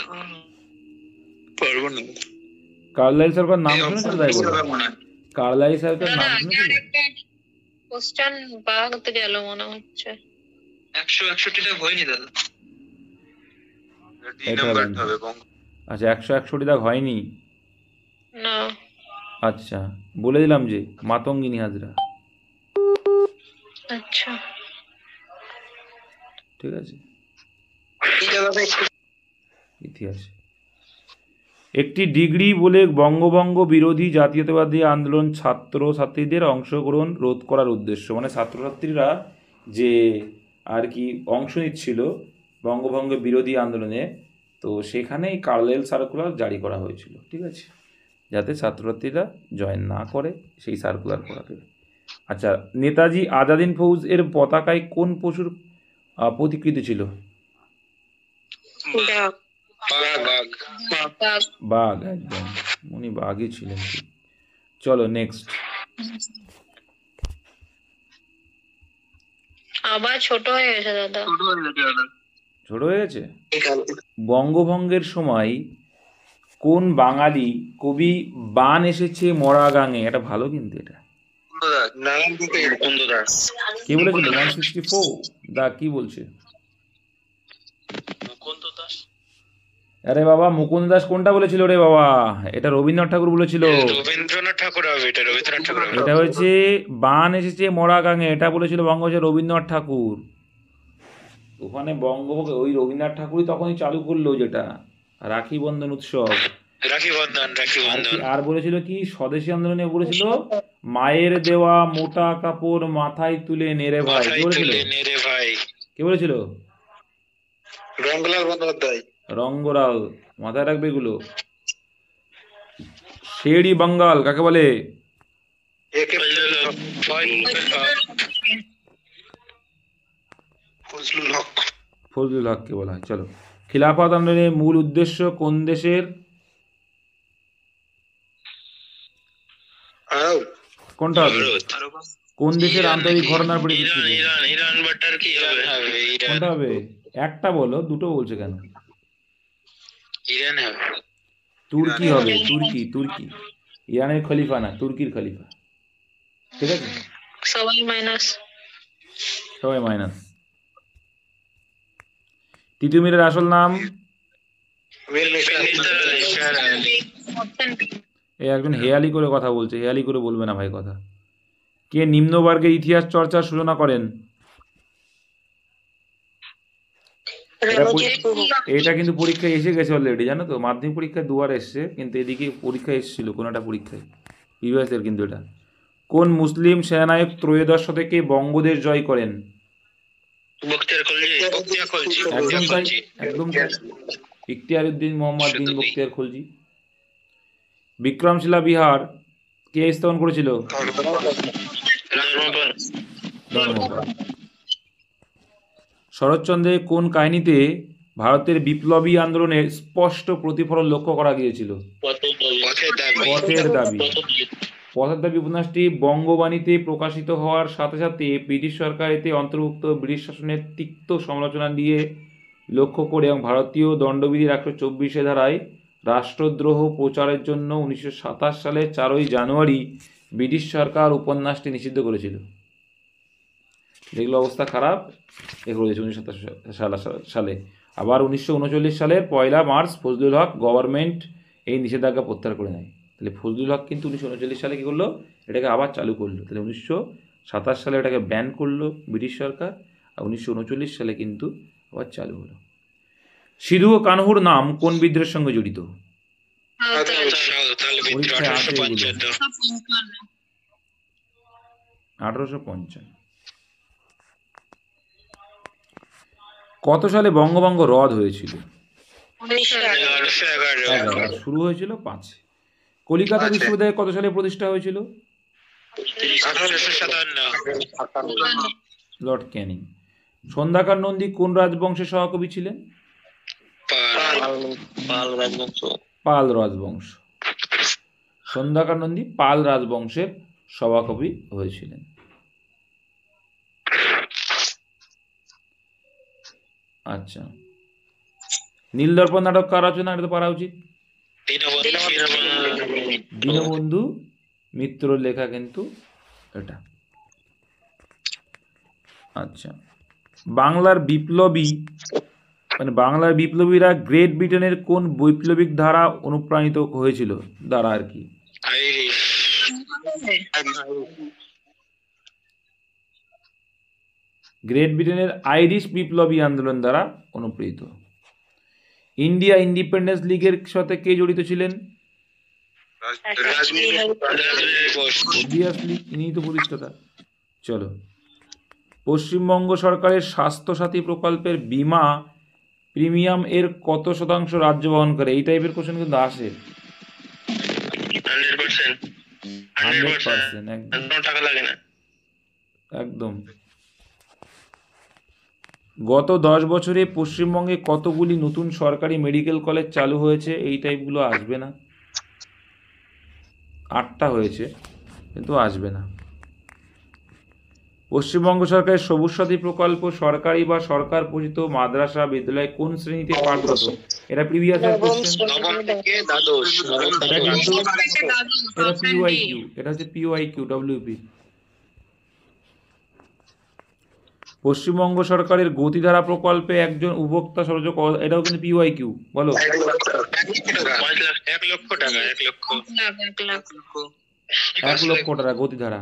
[SPEAKER 6] পারবো না।
[SPEAKER 1] কার্লাইল সার্কুলার নাম শুনেছো? তাই বলো,
[SPEAKER 3] মনে হয়।
[SPEAKER 1] কার্লাইল সার্কুলার
[SPEAKER 2] দাদা
[SPEAKER 1] নাম
[SPEAKER 2] আগে
[SPEAKER 1] শুনেছো?
[SPEAKER 2] আরেকটা কোশ্চেন বাদ গেল মনে হচ্ছে।
[SPEAKER 4] 161টা হয়নি দাদা।
[SPEAKER 1] এটা হবে। আচ্ছা, 161 দাগ হয়নি।
[SPEAKER 2] না,
[SPEAKER 1] আচ্ছা, বলে দিলাম যে মাতঙ্গিনী হাজরা,
[SPEAKER 2] আচ্ছা।
[SPEAKER 1] ঠিক আছে। ইতিহাস একটি ডিগ্রি বলে বঙ্গভঙ্গ বিরোধী জাতীয়তাবাদী আন্দোলন ছাত্র ছাত্রীদের অংশগ্রহণ রোধ করার উদ্দেশ্য, মানে ছাত্রছাত্রীরা যে আর কি অংশ নিচ্ছিল বঙ্গভঙ্গ বিরোধী আন্দোলনে, তো সেখানে এই কার্লাইল সার্কুলার জারি করা হয়েছিল, ঠিক আছে, যাতে ছাত্রছাত্রীরা জয়েন না করে সেই সার্কুলার করা হবে। আচ্ছা, নেতাজি আজাদিন ফৌজ এর পতাকায় কোন পশুর প্রতিকৃতি ছিল?
[SPEAKER 2] বাঘ। বাঘ।
[SPEAKER 1] বাঘ, একদম, উনি বাঘই ছিলেন। ঠিক। চলো নেক্সট।
[SPEAKER 2] আবার ছোট হয়ে গেছে দাদা।
[SPEAKER 1] ছোট হয়ে গেছে। বঙ্গভঙ্গের সময় কোন বাঙালি কবি বান এসেছে মরা গাঙে, এটা ভালো কিন্তু, এটা
[SPEAKER 4] মুকুন্দ দাস।
[SPEAKER 1] কে বলেছিল? 164 দা কি বলছে?
[SPEAKER 5] মুকুন্দ দাস।
[SPEAKER 1] আরে বাবা, মুকুন্দ দাস কোনটা বলেছিল রে বাবা? এটা রবীন্দ্রনাথ ঠাকুর বলেছিল।
[SPEAKER 4] রবীন্দ্রনাথ ঠাকুর হবে এটা, রবীন্দ্রনাথ ঠাকুর হবে।
[SPEAKER 1] এটা হচ্ছে বান এসেছে মরা গাঙে, এটা বলেছিল বঙ্গবন্ধু রবীন্দ্রনাথ ঠাকুর। ওখানে বঙ্গভঙ্গ ওই রবীন্দ্রনাথ ঠাকুরই তখনই চালু করলো, যেটা রাখি বন্ধন উৎসব।
[SPEAKER 4] রাখি বন্ধন, রাখি
[SPEAKER 1] আর
[SPEAKER 4] বন্ধন।
[SPEAKER 1] কি আর বলেছিল কি স্বদেশী আন্দোলনে বলেছিল, মায়ের দেওয়া মোটা কাপড় মাথায় তুলে নেড়ে ভাই, কে
[SPEAKER 4] মাথায়
[SPEAKER 1] বলেছিল?
[SPEAKER 4] তুলে নেড়ে ভাই।
[SPEAKER 1] কে বলেছিল?
[SPEAKER 6] রঙ্গলাল বন্দ্যোপাধ্যায়।
[SPEAKER 1] রঙ্গলাল, মাথায় রাখবে এগুলো। শেরি বাঙ্গাল কাকে বলে?
[SPEAKER 6] ফজলুল হক।
[SPEAKER 1] ফজলুল হককে বলা হয়। চলো, খিলাফত আন্দোলনের মূল উদ্দেশ্য কোন দেশের? কোনটা হবে? কোন দেশের আন্তরিক ঘটনার পরিপ্রেক্ষিতে?
[SPEAKER 4] ইরান, ইরান বাটার কি হবে?
[SPEAKER 1] কোনটা হবে? একটা বলো, দুটো বলছে কেন?
[SPEAKER 4] ইরান হবে।
[SPEAKER 1] তুর্কি হবে, তুর্কি, তুর্কি। ইরানের খলিফা না, তুর্কির খলিফা, ঠিক আছে।
[SPEAKER 2] সবাই মাইনাস।
[SPEAKER 1] সবাই মাইনাস। তিতুমিরের আসল নাম? এই একজন হেয়ালি করে কথা বলছে, হেয়ালি করে বলবে না ভাই কথা। কে নিম্নবর্গের ইতিহাস চর্চার সূচনা করেন? এটা কিন্তু পরীক্ষায় এসে গেছে অলরেডি, জানো তো, মাধ্যমিক পরীক্ষায় দুবার এসছে, কিন্তু এদিকে পরীক্ষা এসেছিল কোনো একটা পরীক্ষায়, ইউএসের। কিন্তু এটা কোন মুসলিম সেনানায়ক ত্রয়োদশ শতকে বঙ্গদেশ জয় করেন?
[SPEAKER 4] বখতিয়ার খলজি। বখতিয়ার খলজি।
[SPEAKER 1] একদম তাই, একদম তাই, ইখতিয়ার উদ্দিন মোহাম্মদ বিন বখতিয়ার খলজি। বিক্রমশিলা বিহার কে স্থাপন করেছিল? ধর্মপাল। শরৎচন্দ্রের কোন কাহিনীতে ভারতের বিপ্লবী আন্দোলনের স্পষ্ট প্রতিফলন লক্ষ্য করা গিয়েছিল?
[SPEAKER 4] পথের দাবি।
[SPEAKER 1] পথের দাবি। পথের দাবি উপন্যাসটি বঙ্গবাণীতে প্রকাশিত হওয়ার সাথে সাথে ব্রিটিশ সরকার এতে অন্তর্ভুক্ত ব্রিটিশ শাসনের তিক্ত সমালোচনা নিয়ে লক্ষ্য করে এবং ভারতীয় দণ্ডবিধির 124 ধারায় রাষ্ট্রদ্রোহ প্রচারের জন্য 1927 সালের 4 জানুয়ারি ব্রিটিশ সরকার উপন্যাসটি নিষিদ্ধ করেছিল। যেগুলো অবস্থা খারাপ এগুলো হয়েছে 1927 সালে। আবার 1939 সালের 1 মার্চ ফজলুল হক গভর্নমেন্ট এই নিষেধাজ্ঞা প্রত্যাহার করে নেয়। তাহলে ফজলুল হক কিন্তু 1939 সালে কী করলো? এটাকে আবার চালু করলো। তাহলে 1927 সালে এটাকে ব্যান করলো ব্রিটিশ সরকার, আর 1939 সালে কিন্তু আবার চালু হলো। সিধু ও কানহুর নাম কোন বিদ্রোহের সঙ্গে জড়িত? পরীক্ষায় আসে এগুলো। 1855। কত সালে বঙ্গভঙ্গ রদ হয়েছিল?
[SPEAKER 2] 1911।
[SPEAKER 1] 11। আর শুরু হয়েছিল 5। কলিকাতা বিশ্ববিদ্যালয় কত সালে প্রতিষ্ঠা হয়েছিল?
[SPEAKER 4] 1857।
[SPEAKER 1] লর্ড ক্যানিং। সন্ধ্যাকার নন্দী কোন রাজবংশের সহকবি ছিলেন?
[SPEAKER 5] পাল রাজবংশ।
[SPEAKER 1] পাল রাজবংশ। সন্ধ্যাকার নন্দী পাল রাজবংশের সভাকবি হয়েছিলেন। আচ্ছা, নীলদর্পণ নাটক কার রচনা? এটা তো পারা উচিত। দীনবন্ধু মিত্রর লেখা কিন্তু এটা। আচ্ছা, বাংলার বিপ্লবীরা গ্রেট ব্রিটেনের কোন বৈপ্লবিক ধারা অনুপ্রাণিত হয়েছিল দ্বারা আর কি? গ্রেট ব্রিটেনের আইরিশ বিপ্লবী আন্দোলন দ্বারা অনুপ্রাণিত। ইন্ডিয়া ইন্ডিপেন্ডেন্স লীগের সাথে কে জড়িত ছিলেন? অবভিয়াসলি ইনিই তো প্রতিষ্ঠাতা। চলো, পশ্চিমবঙ্গ সরকারের স্বাস্থ্যসাথী প্রকল্পের বীমা প্রিমিয়াম এর কত শতাংশ রাজ্য বহন করে? এই টাইপের কোশ্চেন কিন্তু আসে।
[SPEAKER 4] 100%।
[SPEAKER 1] 100%, একদম
[SPEAKER 4] টাকা লাগে না।
[SPEAKER 1] একদম। গত 10 বছরে পশ্চিমবঙ্গে কতগুলি নতুন সরকারি মেডিকেল কলেজ চালু হয়েছে? এই টাইপগুলো আসবে না। 8টা হয়েছে, কিন্তু আসবে না। পশ্চিমবঙ্গ সরকারের সবুজ সাথী প্রকল্প সরকারি বা সরকার পোষিত মাদ্রাসা বিদ্যালয় কোন শ্রেণীতে পাঠরত? এটা প্রিভিয়াস ইয়ার কোশ্চেন।
[SPEAKER 4] নবম থেকে দ্বাদশ।
[SPEAKER 1] এটা কিন্তু এটা পিওআইকিউ, এটা হচ্ছে পিওআইকিউ ডব্লিউপি। পশ্চিমবঙ্গ সরকারের গতিধারা প্রকল্পে একজন উপভোক্তা সংযোগ, এটাও কিন্তু পিওআইকিউ। বলো।
[SPEAKER 4] 1 লক্ষ টাকা। 1 লক্ষ।
[SPEAKER 1] 1 লক্ষ টাকা গতিধারা।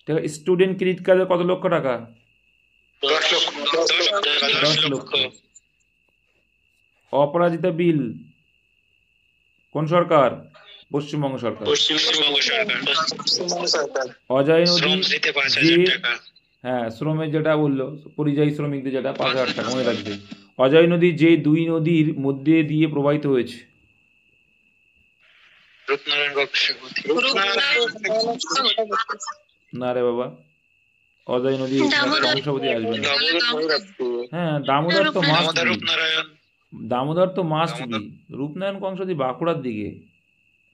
[SPEAKER 1] ঠিক আছে, স্টুডেন্ট ক্রেডিট কার্ডে কত লক্ষ টাকা?
[SPEAKER 4] 10 লক্ষ।
[SPEAKER 1] অপরাজিতা বিল কোন সরকার? পশ্চিমবঙ্গ সরকার।
[SPEAKER 4] পশ্চিমবঙ্গ সরকার।
[SPEAKER 1] অজয় নদী
[SPEAKER 4] শ্রম দিতে 5,000
[SPEAKER 1] যে,
[SPEAKER 4] টাকা।
[SPEAKER 1] হ্যাঁ শ্রমের যেটা বললো, পরিযায়ী শ্রমিকদের যেটা 5,000 টাকা, মনে রাখবে। অজয় নদী যে 2 নদীর মধ্যে দিয়ে প্রবাহিত হয়েছে?
[SPEAKER 4] রূপনারায়ণ বক্সবতী।
[SPEAKER 1] না রে বাবা, অজয় নদী কংসাবতী আসবে না। হ্যাঁ, দামোদর তো মাস্ট বি।
[SPEAKER 4] রূপনারায়ণ।
[SPEAKER 1] দামোদর তো মাস্ট বি। রূপনারায়ণ কংসাবতী বাঁকুড়ার দিকে।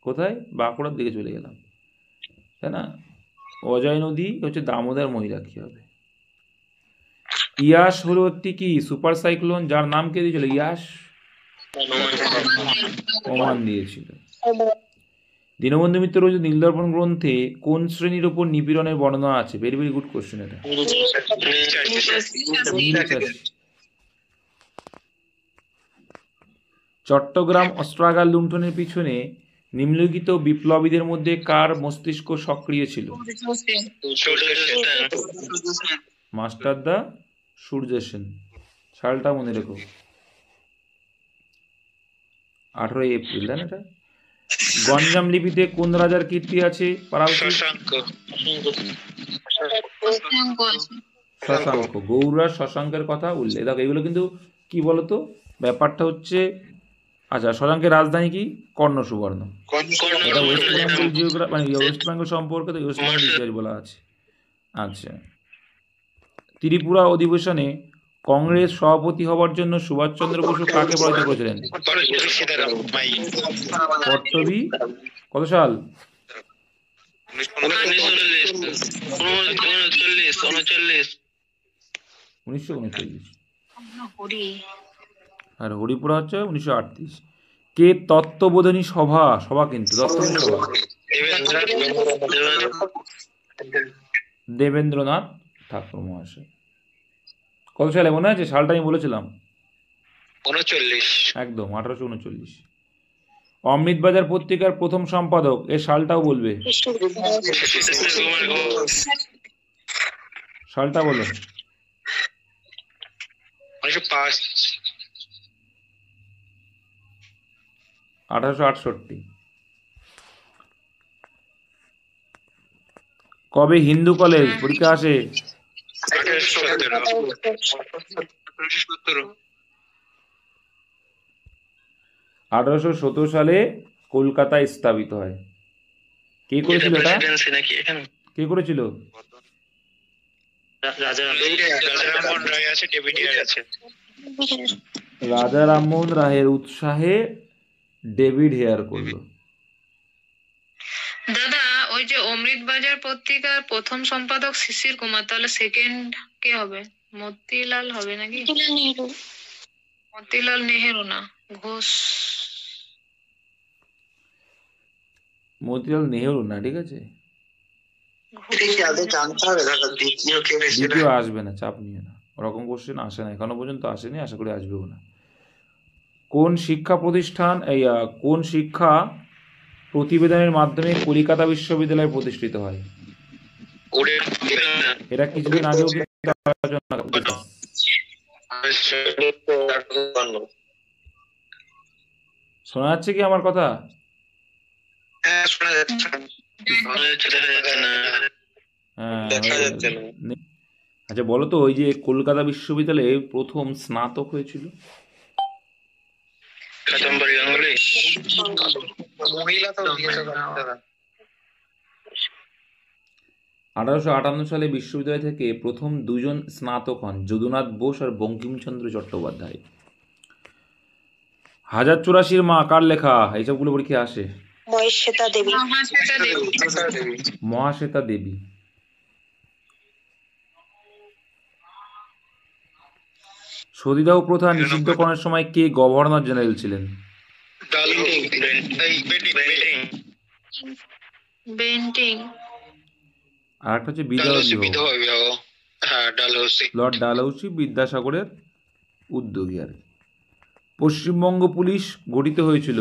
[SPEAKER 1] কোথায়? বাঁকুড়ার দিকে চলে গেলাম, তাই না? অজয় নদী হচ্ছে দামোদর মহিলা, কি হবে? ইয়াস হলো একটি কি সুপার সাইক্লোন, যার নাম কে দিয়েছিল? ইয়াস ওমান দিয়েছিল। দীনবন্ধু মিত্র রচিত নীলদর্পণ গ্রন্থে কোন শ্রেণীর ওপর নিপীড়নের বর্ণনা আছে? ভেরি ভেরি গুড কোশ্চেন এটা। নীল চাষী। চট্টগ্রাম অস্ত্রাগার লুণ্ঠনের পিছনে নিম্নলিখিত বিপ্লবীদের মধ্যে কার মস্তিষ্ক সক্রিয় ছিল? মাস্টারদা সূর্য সেন। সালটা মনে রেখো, 18 এপ্রিল, তাই না? এটা গঞ্জাম লিপিতে কোন রাজার কীর্তি আছে? শশাঙ্ক। গৌড়ার শশাঙ্কের কথা উল্লেখ। দেখো এগুলো কিন্তু কি বলতো, ব্যাপারটা হচ্ছে, আচ্ছা শশাঙ্কের রাজধানী কি? কর্ণ সুবর্ণ। এটা ওয়েস্ট বেঙ্গল জিওগ্রাফি, মানে ওয়েস্ট বেঙ্গল সম্পর্কে তো ওয়েস্ট বেঙ্গল ইতিহাস বলা আছে। আচ্ছা, ত্রিপুরা অধিবেশনে কংগ্রেস সভাপতি হওয়ার জন্য সুভাষচন্দ্র বসু কাকে পরাজিত করেছিলেন? পট্টবী। কত সাল? 1939। আর হরিপুরা হচ্ছে 1938। কে তত্ত্ববোধিনী সভা কিন্তু তত্ত্ববোধিনী সভা? দেবেন্দ্রনাথ ঠাকুর মহাশয়। কত সালে মনে আছে? সালটা আমি বলেছিলাম,
[SPEAKER 4] 39।
[SPEAKER 1] একদম 1839। অমৃতবাজার পত্রিকার প্রথম সম্পাদক, এর সালটাও বলবে। সালটা বলো। 1868। কবে হিন্দু কলেজ পরীক্ষা আসে? 1817 সালে কলকাতায় স্থাপিত হয়। কে করেছিল এটা?
[SPEAKER 4] প্রেসিডেন্সি নাকি এখানে?
[SPEAKER 1] কে করেছিল?
[SPEAKER 5] রাজা
[SPEAKER 4] রাজারামমোহন রায় আছে, ডেভিড ইয়ার আছে।
[SPEAKER 1] রাজা রামমোহন রায়ের উৎসাহে ডেভিড হেয়ার করলো।
[SPEAKER 2] দাদা ওই যে অমৃত বাজার পত্রিকার প্রথম সম্পাদক শিশির কুমার, তাহলে সেকেন্ড কে হবে? মতিলাল হবে নাকি? মতিলাল নেহেরু না, ঘোষ।
[SPEAKER 1] মতিলাল নেহেরু না, ঠিক আছে।
[SPEAKER 3] জানতে হবে দাদা দ্বিতীয় কে
[SPEAKER 1] দ্বিতীয় আসবে না, চাপ নিও না, ওরকম কোশ্চেন আসে না, এখনো পর্যন্ত আসেনি, আশা করি আসবেও না। কোন শিক্ষা প্রতিষ্ঠান কোন শিক্ষা প্রতিবেদনের মাধ্যমে কলিকাতা বিশ্ববিদ্যালয় প্রতিষ্ঠিত হয়? এরা কিছুদিন আগেও কিন্তু আলোচনা করেছে। শোনা যাচ্ছে কি আমার কথা?
[SPEAKER 3] হ্যাঁ শোনা যাচ্ছে।
[SPEAKER 1] আচ্ছা বলো তো, ওই যে কলকাতা বিশ্ববিদ্যালয়ে প্রথম স্নাতক হয়েছিল?
[SPEAKER 3] মহিলা তো দিয়েছে দাদা।
[SPEAKER 1] 1858 সালে বিশ্ববিদ্যালয় থেকে প্রথম দুজন স্নাতক হন, যদুনাথ বোস আর বঙ্কিমচন্দ্র চট্টোপাধ্যায়। 1084 মা কার লেখা? এইসবগুলো পরীক্ষা আসে। মহাশ্বেতা দেবী। সতীদাহ প্রথা নিষিদ্ধকরণের সময় কে গভর্নর জেনারেল ছিলেন?
[SPEAKER 2] বেন্টিং।
[SPEAKER 1] আর একটা হচ্ছে লর্ড ডালহৌসি, বিদ্যাসাগরের উদ্যোগী আর কি। পশ্চিমবঙ্গ পুলিশ গঠিত হয়েছিল?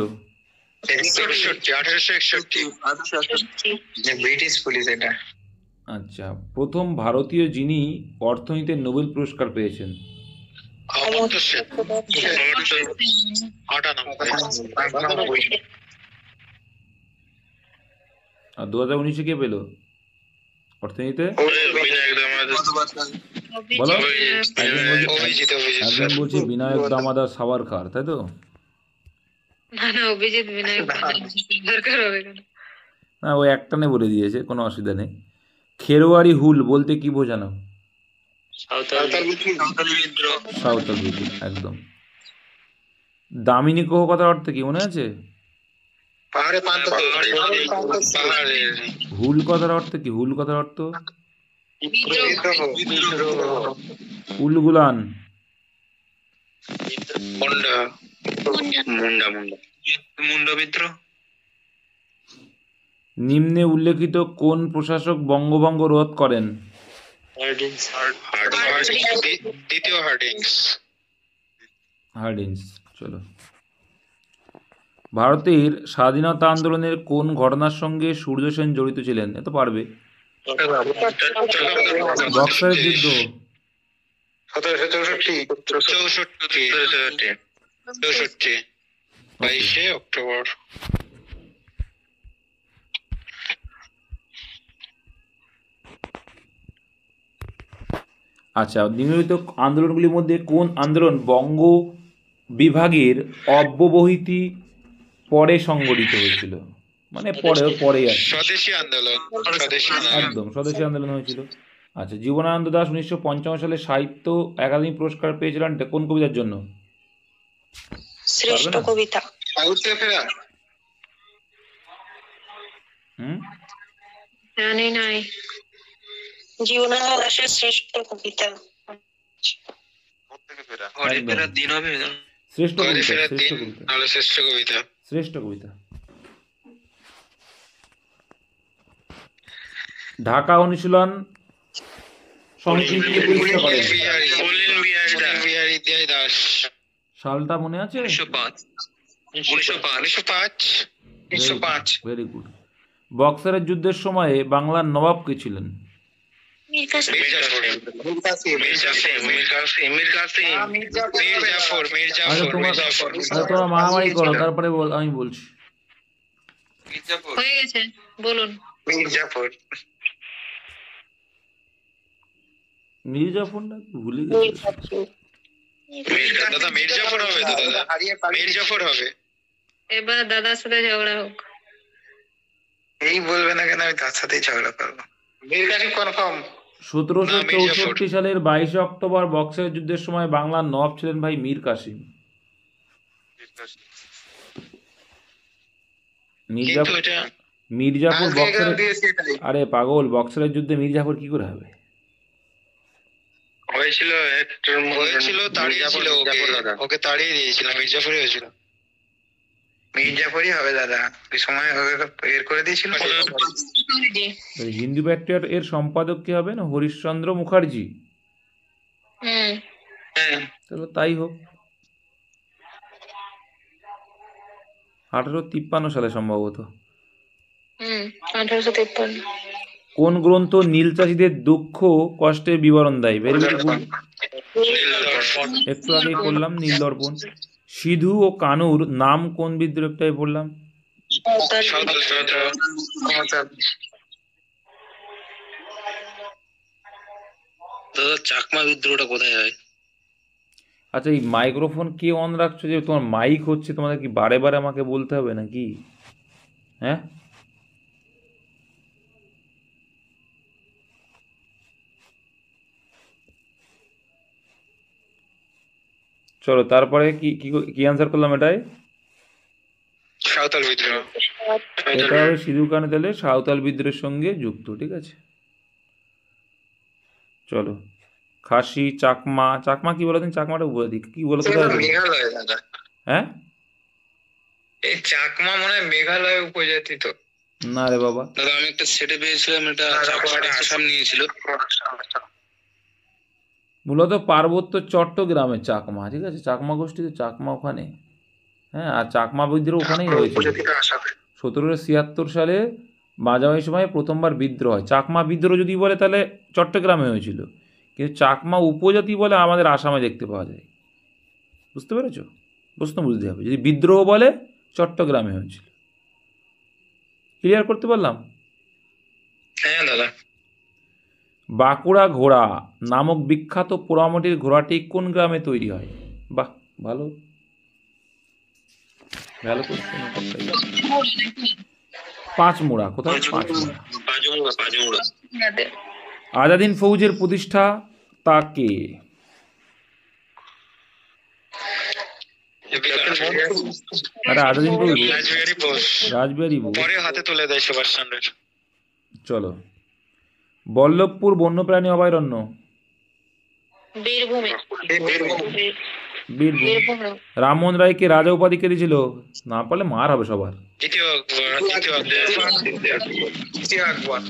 [SPEAKER 3] 1861 ব্রিটিশ পুলিশ এটা।
[SPEAKER 1] আচ্ছা, প্রথম ভারতীয় যিনি অর্থনীতিতে নোবেল পুরস্কার পেয়েছেন? আর 2019 কে পেল অর্থনীতিতে? বলো। একজন বলছে বিনায়ক দামোদর সাভারকার, তাই তো?
[SPEAKER 2] না না, অভিজিৎ বিনায়ক দরকার হবে কেন?
[SPEAKER 1] না, ও একটানে বলে দিয়েছে, কোনো অসুবিধা নেই। খেরোয়ারি হুল বলতে কি বোঝানো? সাঁওতাল বিদ্রোহ, একদম। দামিনী কোহ কথার অর্থ কি মনে আছে? হুল কথার অর্থ কি? হুল কথার অর্থ উলগুলান। নিম্নে উল্লেখিত কোন প্রশাসক বঙ্গভঙ্গ রোধ করেন? হার্ডিন্স। চলো, ভারতের স্বাধীনতা আন্দোলনের কোন ঘটনার সঙ্গে সূর্য সেন জড়িত ছিলেন? এত পারবে। বক্সারের যুদ্ধ।
[SPEAKER 4] 22 অক্টোবর।
[SPEAKER 1] আচ্ছা, নিম্নলিখিত আন্দোলনগুলির মধ্যে কোন আন্দোলন বঙ্গ বিভাগের অব্যবহিতি পরে সংগঠিত হয়েছিল? মানে পরে আর কি।
[SPEAKER 4] স্বদেশী আন্দোলন।
[SPEAKER 1] একদম, স্বদেশী আন্দোলন হয়েছিল। আচ্ছা, জীবনানন্দ দাশ 1955 সালে সাহিত্য একাডেমি পুরস্কার পেয়েছিলেন কোন কবিতার জন্য? শ্রেষ্ঠ কবিতা।
[SPEAKER 2] জানি নাই।
[SPEAKER 7] জীবনানন্দ দাশের শ্রেষ্ঠ কবিতা।
[SPEAKER 1] দিন হবে শ্রেষ্ঠ কবিতা। শ্রেষ্ঠ কবিতা। ঢাকা অনুশীলন সমিতি কে প্রতিষ্ঠা করেন? সালটা মনে আছে?
[SPEAKER 3] 1905।
[SPEAKER 1] Very good. বক্সারের যুদ্ধের সময়ে বাংলার নবাব কে ছিলেন? তোমরা মারামারি করো, তারপরে আমি বলছি।
[SPEAKER 2] হয়ে গেছে, বলুন।
[SPEAKER 3] মির্জাফর।
[SPEAKER 1] মির্জাফর না ভুলে গেছি।
[SPEAKER 6] দাদা মির্জাফর হবে তো দাদা, মির্জাফর হবে।
[SPEAKER 2] এবার দাদার সাথে ঝগড়া হোক।
[SPEAKER 3] এই বলবে না কেন আমি তার সাথেই ঝগড়া করবো। মীর কাসিম কনফার্ম।
[SPEAKER 1] 1764 সালের 22 অক্টোবর বক্সার যুদ্ধের সময় বাংলার নবাব ছিলেন ভাই মীর কাসিম। মির্জাফর বক্সার, আরে পাগল, বক্সারের যুদ্ধে মির্জাফর কি করে হবে?
[SPEAKER 6] হয়েছিল তাড়িয়েছিল ওকে তাড়িয়ে দিয়েছিল, মির্জাফরই হয়েছিল।
[SPEAKER 3] মির্জাফরই হবে দাদা, ওই সময় বের করে দিয়েছিল।
[SPEAKER 1] হিন্দু প্যাট্রিয়ট এর সম্পাদক কি হবে না? হরিশ্চন্দ্র মুখার্জি। চলো তাই হোক। 1853 সালে সম্ভবত।
[SPEAKER 2] 1853।
[SPEAKER 1] কোন গ্রন্থ নীল চাষীদের দুঃখ কষ্টের বিবরণ দেয়? ভেরি গুড, একটু আগে করলাম নীল দর্পণ। সিধু ও কানুর নাম কোন বিদ্রোহটাই বললাম?
[SPEAKER 5] দাদা চাকমা বিদ্রোহটা কোথায় হয়?
[SPEAKER 1] আচ্ছা, এই মাইক্রোফোন কে অন রাখছো যে তোমার মাইক হচ্ছে? তোমাদের কি বারে বারে আমাকে বলতে হবে নাকি? হ্যাঁ, চলো তারপরে কি কি কি আনসার করলাম? এটাই
[SPEAKER 6] সাঁওতাল বিদ্রোহ।
[SPEAKER 1] এটা হবে সিধু কানু তাহলে সাঁওতাল বিদ্রোহের সঙ্গে যুক্ত, ঠিক আছে। চলো, খাসি, চাকমা। চাকমা কি বলো? চাকমাটা বলে দিই, কি বলো?
[SPEAKER 3] মেঘালয় দাদা।
[SPEAKER 1] হ্যাঁ,
[SPEAKER 3] এই চাকমা মনে হয় মেঘালয় উপজাতি তো।
[SPEAKER 1] না রে বাবা,
[SPEAKER 5] দাদা আমি একটা সেটে পেয়েছিলাম, এটা চাকমাটা আসাম নিয়েছিল।
[SPEAKER 1] মূলত পার্বত্য চট্টগ্রামের চাকমা, ঠিক আছে। চাকমা গোষ্ঠী তো চাকমা ওখানে, হ্যাঁ। আর চাকমা বিদ্রোহ ওখানেই হয়েছিল। 1776 সালে মাঝামাঝি সময়ে প্রথমবার বিদ্রোহ হয়। চাকমা বিদ্রোহ যদি বলে তাহলে চট্টগ্রামে হয়েছিল, কিন্তু চাকমা উপজাতি বলে আমাদের আসামে দেখতে পাওয়া যায়। বুঝতে পেরেছ? প্রশ্ন বুঝতে হবে। যদি বিদ্রোহ বলে চট্টগ্রামে হয়েছিল। ক্লিয়ার করতে পারলাম?
[SPEAKER 3] হ্যাঁ দাদা।
[SPEAKER 1] বাঁকুড়া ঘোড়া নামক বিখ্যাত পোড়ামাটির ঘোড়াটি কোন গ্রামে তৈরি হয়? বাহ, ভালো ভালো কোশ্চেন। পাঁচমুড়া। কোথায়?
[SPEAKER 5] পাঁচমুড়া।
[SPEAKER 1] আজাদিন ফৌজের প্রতিষ্ঠা তাকে? আরে আজাদিন ফৌজ রাসবিহারী বোস।
[SPEAKER 6] পরে হাতে তুলে দেয় সুভাষচন্দ্রের।
[SPEAKER 1] চলো, বল্লভপুর বন্যপ্রাণী অভয়ারণ্য?
[SPEAKER 2] বীরভূমে।
[SPEAKER 1] বীরভূম। রামমোহন রায়কে রাজা উপাধি কে দিয়েছিল? না পারলে মার হবে সবার।
[SPEAKER 6] দ্বিতীয় আকবর।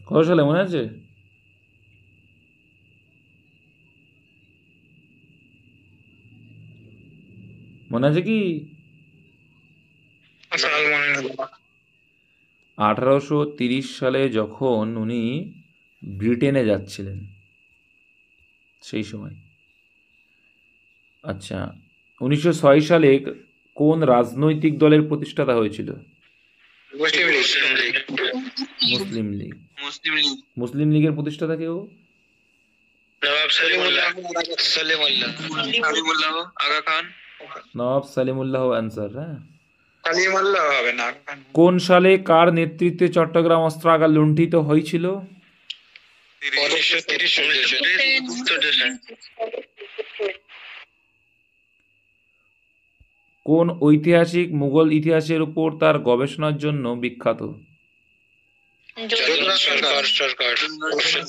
[SPEAKER 1] কত সালে মনে আছে? মনে আছে কি? 1830 সালে যখন উনি ব্রিটেনে যাচ্ছিলেন সেই সময়। আচ্ছা, 1906 সালে কোন রাজনৈতিক দলের প্রতিষ্ঠাতা হয়েছিল? মুসলিম লীগ। মুসলিম লীগের প্রতিষ্ঠাতা কেউ?
[SPEAKER 6] নবাব সলিমুল্লাহ আগা খান।
[SPEAKER 1] নবাব সলিমুল্লাহ আনসার। হ্যাঁ,
[SPEAKER 3] কালিমুল্লাহ হবে না।
[SPEAKER 1] কোন সালে কার নেতৃত্বে চট্টগ্রাম অস্ত্রাগার লুণ্ঠিত হয়েছিল?
[SPEAKER 6] 1930।
[SPEAKER 1] কোন ঐতিহাসিক মুঘল ইতিহাসের উপর তার গবেষণার জন্য বিখ্যাত?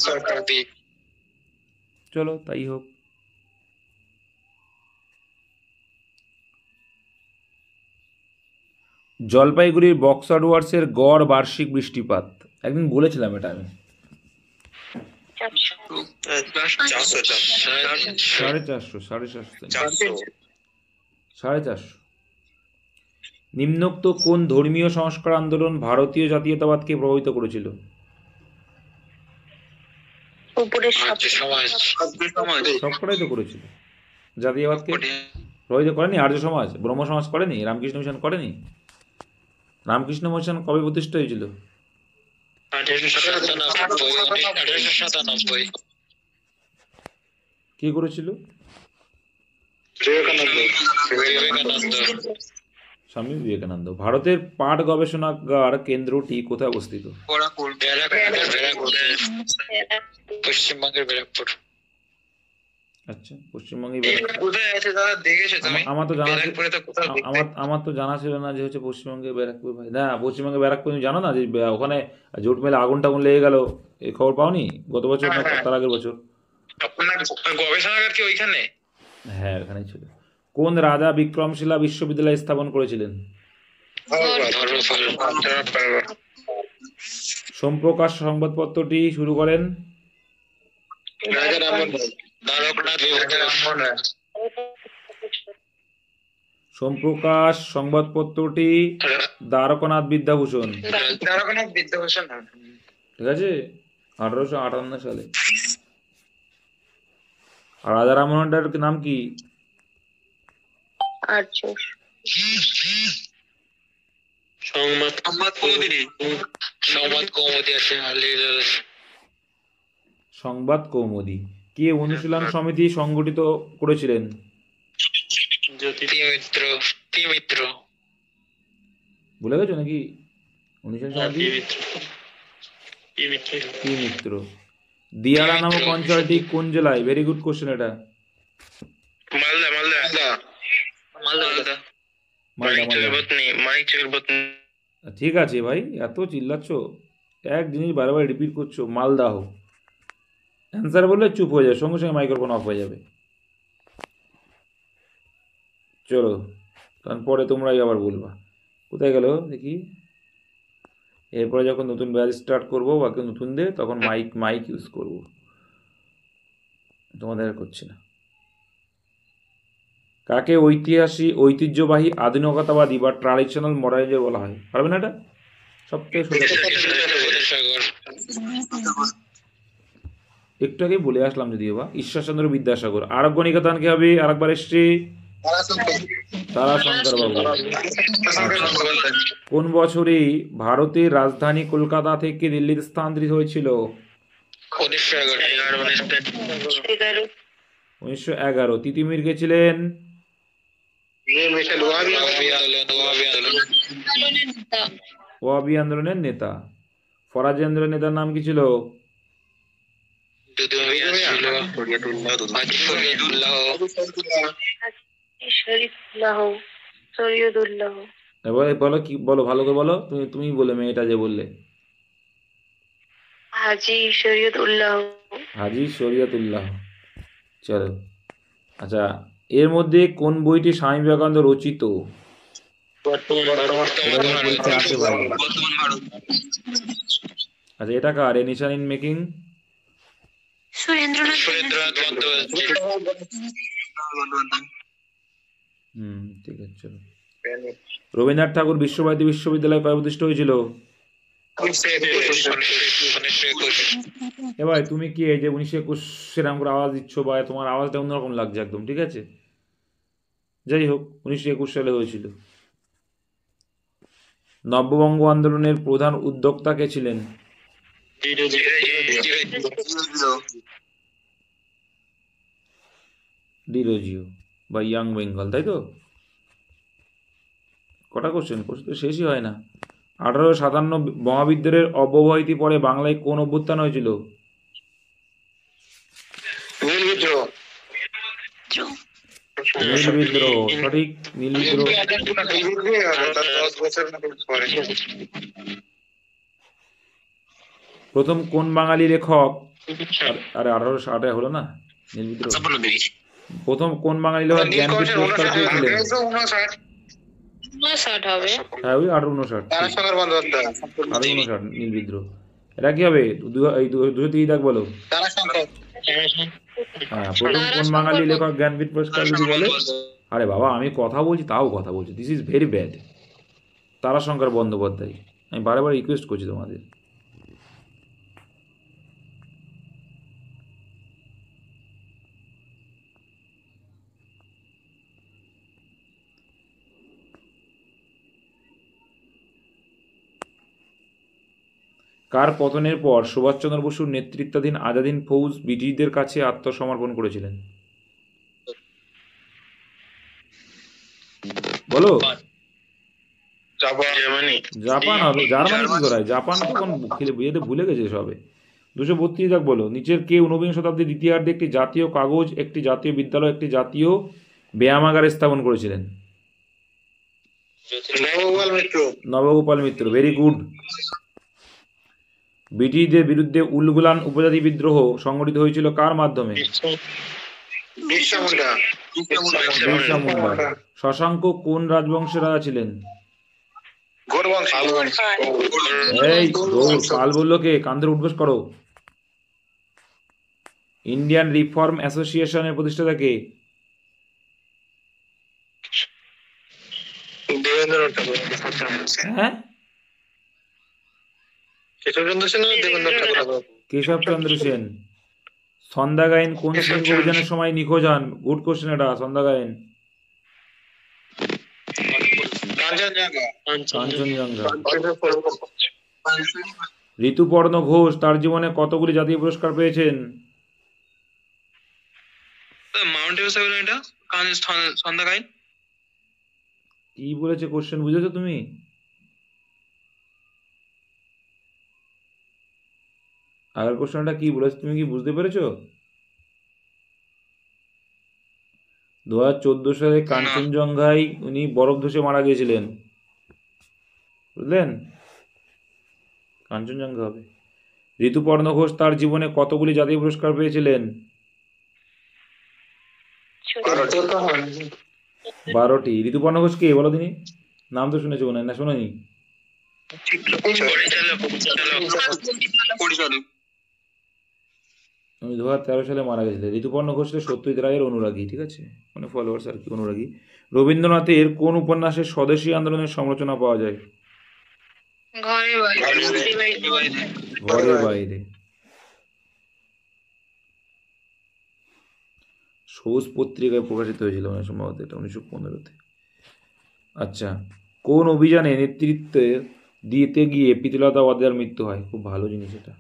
[SPEAKER 6] সরকার।
[SPEAKER 1] চলো তাই হোক। জলপাইগুড়ির বক্সার ওয়ার্সের গড় বার্ষিক বৃষ্টিপাত? একদিন বলেছিলাম এটা আমি। 450। নিম্নোক্ত কোন ধর্মীয় সংস্কার আন্দোলন ভারতীয় জাতীয়তাবাদকে প্রভাবিত করেছিল? সবকটাই তো করেছিল। জাতীয়বাদকে প্রভাবিত করেনি? আর্য সমাজ, ব্রহ্ম সমাজ করেনি? রামকৃষ্ণ মিশন করেনি? রামকৃষ্ণ মিশন কবে প্রতিষ্ঠা হয়েছিল?
[SPEAKER 5] 1897।
[SPEAKER 1] কে করেছিল?
[SPEAKER 5] বিবেকানন্দ।
[SPEAKER 1] স্বামী বিবেকানন্দ। ভারতের পাট গবেষণাগার কেন্দ্রটি কোথায় অবস্থিত?
[SPEAKER 5] পশ্চিমবঙ্গের ব্যারাকপুর।
[SPEAKER 1] আচ্ছা, পশ্চিমবঙ্গে
[SPEAKER 3] এটা কোথায় আছে দাদা, দেখেছো তুমি?
[SPEAKER 1] আমার তো জানা ছিল,
[SPEAKER 3] ব্যারাকপুরে তো কোথাও দেখতে
[SPEAKER 1] আমার তো জানা ছিল না যে হচ্ছে পশ্চিমবঙ্গে ব্যারাকপুর। ভাই না, পশ্চিমবঙ্গে ব্যারাকপুর তুমি জানো না যে ওখানে জুট মেলে আগুন টাগুন লেগে গেল, এই খবর পাওনি গত বছর না
[SPEAKER 3] হ্যাঁ।
[SPEAKER 1] তার আগের বছর?
[SPEAKER 3] আপনার গবেষণাগার কি ওইখানে?
[SPEAKER 1] হ্যাঁ, ওখানেই ছিল। কোন রাজা বিক্রমশিলা বিশ্ববিদ্যালয় স্থাপন করেছিলেন? সোমপ্রকাশ সংবাদপত্রটি শুরু করেন?
[SPEAKER 5] রাজা রামমোহন রায়। দ্বারকনাথ
[SPEAKER 3] রামমোহন রায়।
[SPEAKER 1] সোমপ্রকাশ সংবাদপত্রটি দ্বারকানাথ বিদ্যাভূষণ।
[SPEAKER 3] দ্বারকানাথ বিদ্যাভূষণ।
[SPEAKER 1] ঠিক আছে, 1858 সালে। আর রাজা রামমোহন রায়ের নাম কি?
[SPEAKER 7] আর্য।
[SPEAKER 5] সংবাদ কৌমুদি আছে।
[SPEAKER 1] সংবাদ কৌমুদি। কে অনুশীলন সমিতি সংগঠিত করেছিলেন?
[SPEAKER 5] তিমিত্র।
[SPEAKER 1] ভুলে গেছো নাকি? অনুশীলন সমিতি কি মিত্র। দিয়ারা নামক অঞ্চলটি কোন জেলায়? ভেরি গুড কোশ্চেন এটা।
[SPEAKER 4] মালদা।
[SPEAKER 1] মালদা,
[SPEAKER 4] মানিক চক্রবর্তী।
[SPEAKER 1] ঠিক আছে ভাই, এত চিল্লাচ্ছ, এক জিনিস বারবার রিপিট করছো। মালদাহ। অ্যান্সার বললে চুপ হয়ে যাবে, সঙ্গে সঙ্গে মাইক্রোফোন অফ হয়ে যাবে। চলো, তারপরে তোমরাই আবার বলবা। কোথায় গেল দেখি? এরপরে যখন নতুন ব্যাচ স্টার্ট করবো বা কেউ নতুনদের, তখন মাইক ইউজ করবো, তোমাদের আর করছি না। কাকে ঐতিহ্যবাহী আধুনিকতাবাদী বা ট্রাডিশনাল মডার্নিজম বলা হয়? পারবে না এটা? সবথেকে সোজা কথা। একটু আগেই বলে আসলাম যদিও বা, ঈশ্বরচন্দ্র বিদ্যাসাগর। আরোগ্য নিকেতন কি হবে? আরেকবার এসছি, তারাশঙ্কর বাবু। কোন বছরে ভারতের রাজধানী কলকাতা থেকে দিল্লিতে স্থানান্তরিত হয়েছিল? 1911। তিতুমির কে ছিলেন? ওয়াহাবি আন্দোলনের নেতা। ফরাজি আন্দোলনের নেতার নাম কি ছিল? এবার বলো, কি বলো, ভালো করে বলো। তুমি বলে মেয়েটা যে বললে।
[SPEAKER 7] হাজি শরীয়তুল্লাহ।
[SPEAKER 1] হাজি শরীয়তুল্লাহ। চলো, আচ্ছা, এর মধ্যে কোন বইটি স্বামী বিবেকানন্দ রচিত? পরীক্ষায় আসে ভাই। আচ্ছা, এটা কার? এ নিশান ইন মেকিং?
[SPEAKER 7] সুরেন্দ্রনাথ।
[SPEAKER 1] ঠিক আছে, চলো। রবীন্দ্রনাথ ঠাকুর বিশ্বভারতী বিশ্ববিদ্যালয় কবে প্রতিষ্ঠা হয়েছিল? এবার তুমি কি এই যে 1921 সেরকম করে আওয়াজ দিচ্ছ, বা তোমার আওয়াজটা অন্যরকম লাগছে একদম, ঠিক আছে? যাই হোক, 1921 সালে হয়েছিল। নব্যবঙ্গ আন্দোলনের প্রধান উদ্যোক্তা কে ছিলেন? ডিরোজিও বা ইয়াং বেঙ্গল, তাই তো? কটা কোশ্চেন তো শেষই হয় না। 1857 মহাবিদ্যালয়ের অব্যবহিত পরে বাংলায় কোন অভ্যুত্থান হয়েছিল? নীল বিদ্রোহ। সঠিক, নীল বিদ্রোহ। প্রথম কোন বাঙালি লেখক? আরে 1860 হলো না নীল বিদ্রোহ? প্রথম কোন বাঙালি লেখক জ্ঞানপীঠ পুরস্কার পেয়েছিলেন?
[SPEAKER 2] 59 হবে।
[SPEAKER 1] হ্যাঁ, ওই 1859 নীল বিদ্রোহ। এটা কি হবে? 203 দাগ বলো। হ্যাঁ, প্রথম কোন বাঙালি লেখক জ্ঞানপীঠ পুরস্কার যদি বলে? আরে বাবা, আমি কথা বলছি তাও কথা বলছি, this is very bad. Tarashankar Bandyopadhyay. আমি বারবার রিকোয়েস্ট করছি তোমাদের। কার পতনের পর সুভাষচন্দ্র বসুর নেতৃত্বাধীন আজাদিন ফৌজ ব্রিটিশদের কাছে আত্মসমর্পণ করেছিলেন? বলো।
[SPEAKER 4] জার্মানি।
[SPEAKER 1] জাপান হবে, জার্মানি কি করায়? জাপান তখন বিয়েতে ভুলে গেছে সবে। 232 দাগ বলো, নিচের কে ঊনবিংশ শতাব্দীর দ্বিতীয়ার্ধে একটি জাতীয় কাগজ, একটি জাতীয় বিদ্যালয়, একটি জাতীয় ব্যায়ামাগার স্থাপন করেছিলেন?
[SPEAKER 4] নবগোপাল মিত্র।
[SPEAKER 1] নবগোপাল মিত্র, ভেরি গুড। ব্রিটিশদের বিরুদ্ধে উলগুলান উপজাতি বিদ্রোহ সংগঠিত হয়েছিল কার মাধ্যমে?
[SPEAKER 4] বিরসা মুন্ডা।
[SPEAKER 1] বিরসা মুন্ডা। শশাঙ্ক কোন রাজবংশের রাজা ছিলেন? এই দৌড়, পাল বললো কে? কান ধরে উঠবস করো। ইন্ডিয়ান রিফর্ম অ্যাসোসিয়েশনের প্রতিষ্ঠাতা কে?
[SPEAKER 4] দেবেন্দ্রনাথ ঠাকুর।
[SPEAKER 1] হ্যাঁ,
[SPEAKER 4] কেশবচন্দ্র সেন না দেবেন্দ্রনাথ ঠাকুর?
[SPEAKER 1] কেশবচন্দ্র সেন। সন্ধ্যা গায়েন কোন সিংহ অভিযানের সময় নিখোঁজ হন? গুড কোশ্চেন এটা। সন্ধ্যা গায়েন কাঞ্চনজঙ্ঘা। ঋতুপর্ণ ঘোষ তার জীবনে কতগুলি জাতীয় পুরস্কার পেয়েছেন?
[SPEAKER 5] মাউন্ট এভারেস্ট এটা সন্ধ্যা গাইন।
[SPEAKER 1] কি বলেছে কোশ্চেন বুঝেছো তুমি? আগের কোশ্চেনটা কি বলেছে তুমি কি বুঝতে পেরেছো? 2014 সালে কাঞ্চনজঙ্ঘায় উনি বরফ ধসে মারা গিয়েছিলেন, বুঝলেন? কাঞ্চনজঙ্ঘা হবে। ঋতুপর্ণ ঘোষ তার জীবনে কতগুলি জাতীয় পুরস্কার পেয়েছিলেন? 12টি। ঋতুপর্ণ ঘোষ কে বলো দিনি? নাম তো শুনেছো মনে হয়, না শোনোনি? উনি 2013 সালে মারা গেছিলেন। ঋতুপর্ণ ঘোষ সত্যজিৎ রায়ের অনুরাগী, ঠিক আছে, মানে ফলোয়ার্স আর কি, অনুরাগী। রবীন্দ্রনাথের কোন উপন্যাসে স্বদেশী আন্দোলনের সমালোচনা পাওয়া যায়?
[SPEAKER 2] ঘরে
[SPEAKER 1] ঘরে বাইরে। সবুজ পত্রিকায় প্রকাশিত হয়েছিল মানে সম্ভবত এটা 1915-তে। আচ্ছা, কোন অভিযানে নেতৃত্ব দিতে গিয়ে প্রীতিলতা ওয়াদ্দেদার মৃত্যু হয়? খুব ভালো জিনিস এটা।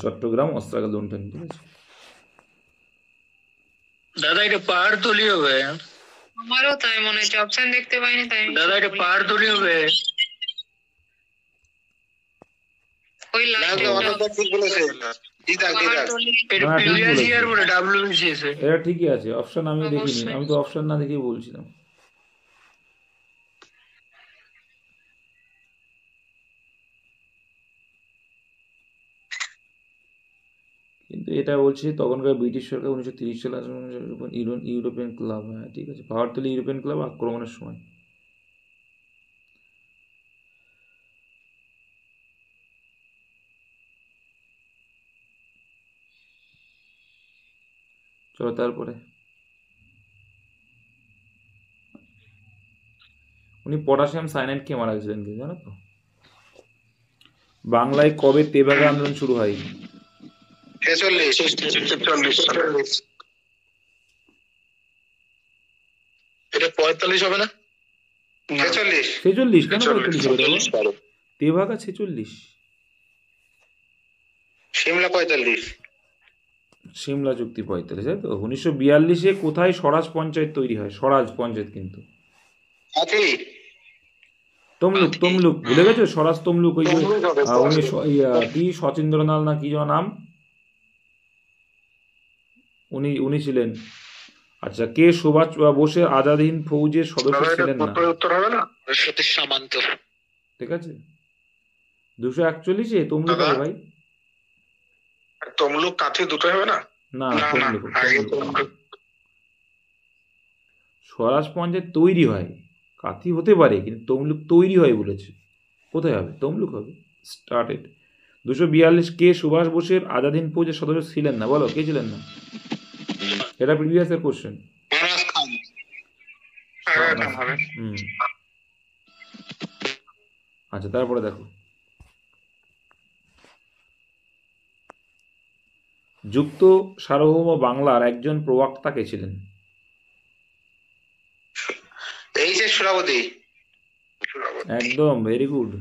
[SPEAKER 1] চট্টগ্রাম অস্ত্রাগার লুণ্ঠন, ঠিক আছে।
[SPEAKER 4] দাদা এটা পাহাড়তলি হবে।
[SPEAKER 2] আমারও তাই মনে হচ্ছে, অপশন দেখতে পাইনি তাই।
[SPEAKER 4] দাদা এটা পাহাড়তলি হবে।
[SPEAKER 2] ওই লাস্টে
[SPEAKER 3] ঠিক বলেছে।
[SPEAKER 4] এটা
[SPEAKER 1] না, ঠিক
[SPEAKER 4] প্রিভিয়াস
[SPEAKER 1] বলেছে।
[SPEAKER 4] ইয়ার বলে WBCS এ।
[SPEAKER 1] এটা ঠিকই আছে। অপশন আমি দেখিনি, আমি তো অপশন না দেখেই বলছিলাম। কিন্তু এটা বলছি তখনকার ব্রিটিশ সরকার 1930 সালে ইউরোপিয়ান ক্লাব, হ্যাঁ ঠিক আছে। পাহাড়তলি ইউরোপিয়ান ক্লাব আক্রমণের সময়। চলো তারপরে, উনি পটাশিয়াম সায়ানাইড খেয়ে মারা গেছিলেন, কি জানো তো? বাংলায় কবে তেভাগা আন্দোলন শুরু হয়?
[SPEAKER 4] 46। এটা 45 হবে না? 46।
[SPEAKER 1] 46 কেন? 45 হবে? তেভাগা 46।
[SPEAKER 4] সিমলা 45।
[SPEAKER 1] সিমলা চুক্তি 45, তাই তো। 1942-এ কোথায় স্বরাজ পঞ্চায়েত তৈরি হয়? স্বরাজ পঞ্চায়েত কিন্তু তমলুক। তমলুক ভুলে গেছো? স্বরাজ তমলুক। ওই যে উনি কি শচীন্দ্রনাল না কি যেন নাম, উনি ছিলেন। আচ্ছা, কে সুভাষ বোসের আজাদ হিন্দ ফৌজের সদস্য ছিলেন না?
[SPEAKER 4] উত্তর হবে না? সতীশ সামন্ত।
[SPEAKER 1] ঠিক আছে। 241-এ তমলুক হবে ভাই।
[SPEAKER 4] তমলুক কাছে দুটো হবে না?
[SPEAKER 1] না, তমলুক। স্বরাজ পঞ্চায়েত তৈরি হয়, কাথি হতে পারে, কিন্তু তমলুক তৈরি হয় বলেছে। কোথায় হবে? তমলুক হবে। স্টার্টেড। 242, কে সুভাষ বোসের আজাদ হিন্দ ফৌজের সদস্য ছিলেন না? বলো, কে ছিলেন না? এটা প্রিভিয়াস এর কোশ্চেন। আচ্ছা, তারপরে দেখো, যুক্ত সার্বভৌম বাংলার একজন প্রবক্তা কে ছিলেন?
[SPEAKER 3] এই যে সুরাবতী।
[SPEAKER 1] একদম ভেরি গুড।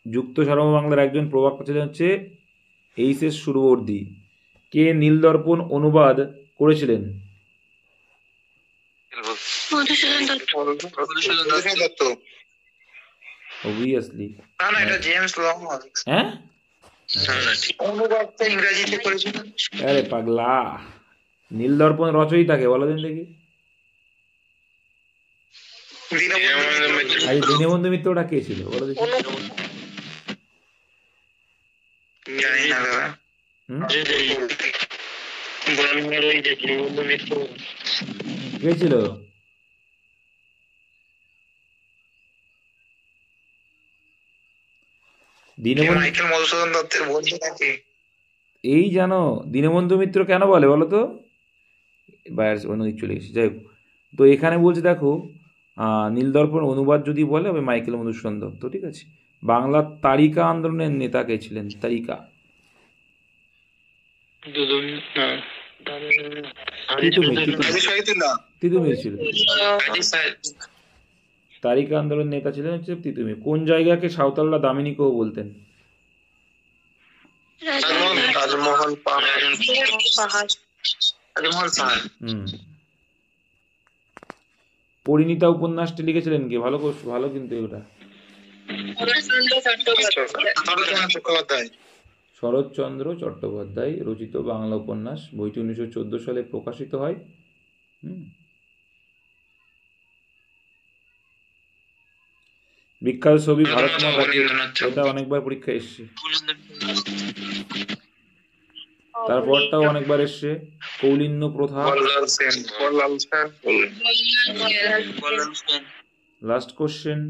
[SPEAKER 1] যুক্ত সার্বভৌম বাংলার একজন প্রবক্তা ছিলেন হচ্ছে এইচ.এস. সুরবর্দী। কে নীলদর্পণ অনুবাদ করেছিলেন?
[SPEAKER 2] মধুসূদন দত্ত।
[SPEAKER 3] মধুসূদন দত্ত।
[SPEAKER 1] অবভিয়াসলি।
[SPEAKER 3] না না, এটা জেমস লং।
[SPEAKER 1] হ্যাঁ,
[SPEAKER 3] অনুবাদটা ইংরেজিতে করেছিলেন।
[SPEAKER 1] আরে পাগলা, নীলদর্পণ রচয়িতাকে বলো দিন দেখি।
[SPEAKER 3] দীনবন্ধু মিত্র।
[SPEAKER 1] আরে দীনবন্ধু মিত্রটা কে ছিল বলো দেখি।
[SPEAKER 3] জানি না দাদা।
[SPEAKER 1] হুম?
[SPEAKER 4] বনমালী ওই যে দীনবন্ধু মিত্র।
[SPEAKER 1] কে ছিল? দীনবন্ধু,
[SPEAKER 3] মাইকেল মধুসূদন দত্তের বন্ধু নাকি?
[SPEAKER 1] এই জানো দীনবন্ধু মিত্র কেন বলে বলো তো? বাইরে অন্য দিক চলে গেছে, যাই হোক। তো এখানে বলছে দেখো, নীলদর্পণ অনুবাদ যদি বলে হবে মাইকেল মধুসূদন দত্ত, ঠিক আছে। বাংলার তারিকা আন্দোলনের নেতা কে ছিলেন? তারিকা তিতুমির ছিল। তারিকা আন্দোলনের নেতা ছিলেন হচ্ছে তিতুমির। কোন জায়গাকে সাঁওতালরা দামিনী কো বলতেন?
[SPEAKER 3] রাজমহল পাহাড়।
[SPEAKER 1] হুম। পরিণীতা উপন্যাসটি লিখেছিলেন কে? ভালো কিন্তু এটা।
[SPEAKER 3] চট্টোপাধ্যায়।
[SPEAKER 1] শরৎচন্দ্র চট্টোপাধ্যায় রচিত বাংলা উপন্যাস। বইটি 1914 সালে প্রকাশিত হয়। বিখ্যাত ছবি ভারত মাতা কে? এটা অনেকবার পরীক্ষা এসছে। তারপরটাও অনেকবার এসছে। কৌলিন্য প্রথা। লাস্ট কোশ্চেন,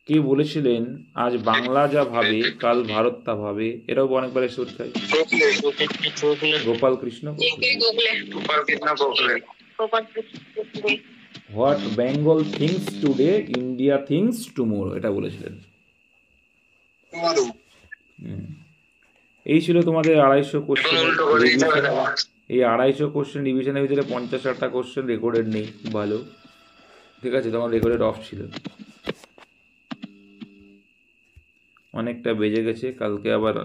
[SPEAKER 1] কে বলেছিলেন আজ বাংলা যা ভাবে কাল ভারত তা ভাবে? এটাও অনেকবার এসে পরীক্ষায়। Gopal Krishna Gokhale. What Bengal things today India things tomorrow, এটা বলেছিলেন। এই ছিল তোমাদের 250 কোশ্চেন। এই 250 কোশ্চেন রিভিশনের ভিতরে 50-60টা কোশ্চেন রেকর্ডেড নেই। খুব ভালো, ঠিক আছে, তোমার রেকর্ডেড অফ ছিল। অনেকটা বেজে গেছে, কালকে আবার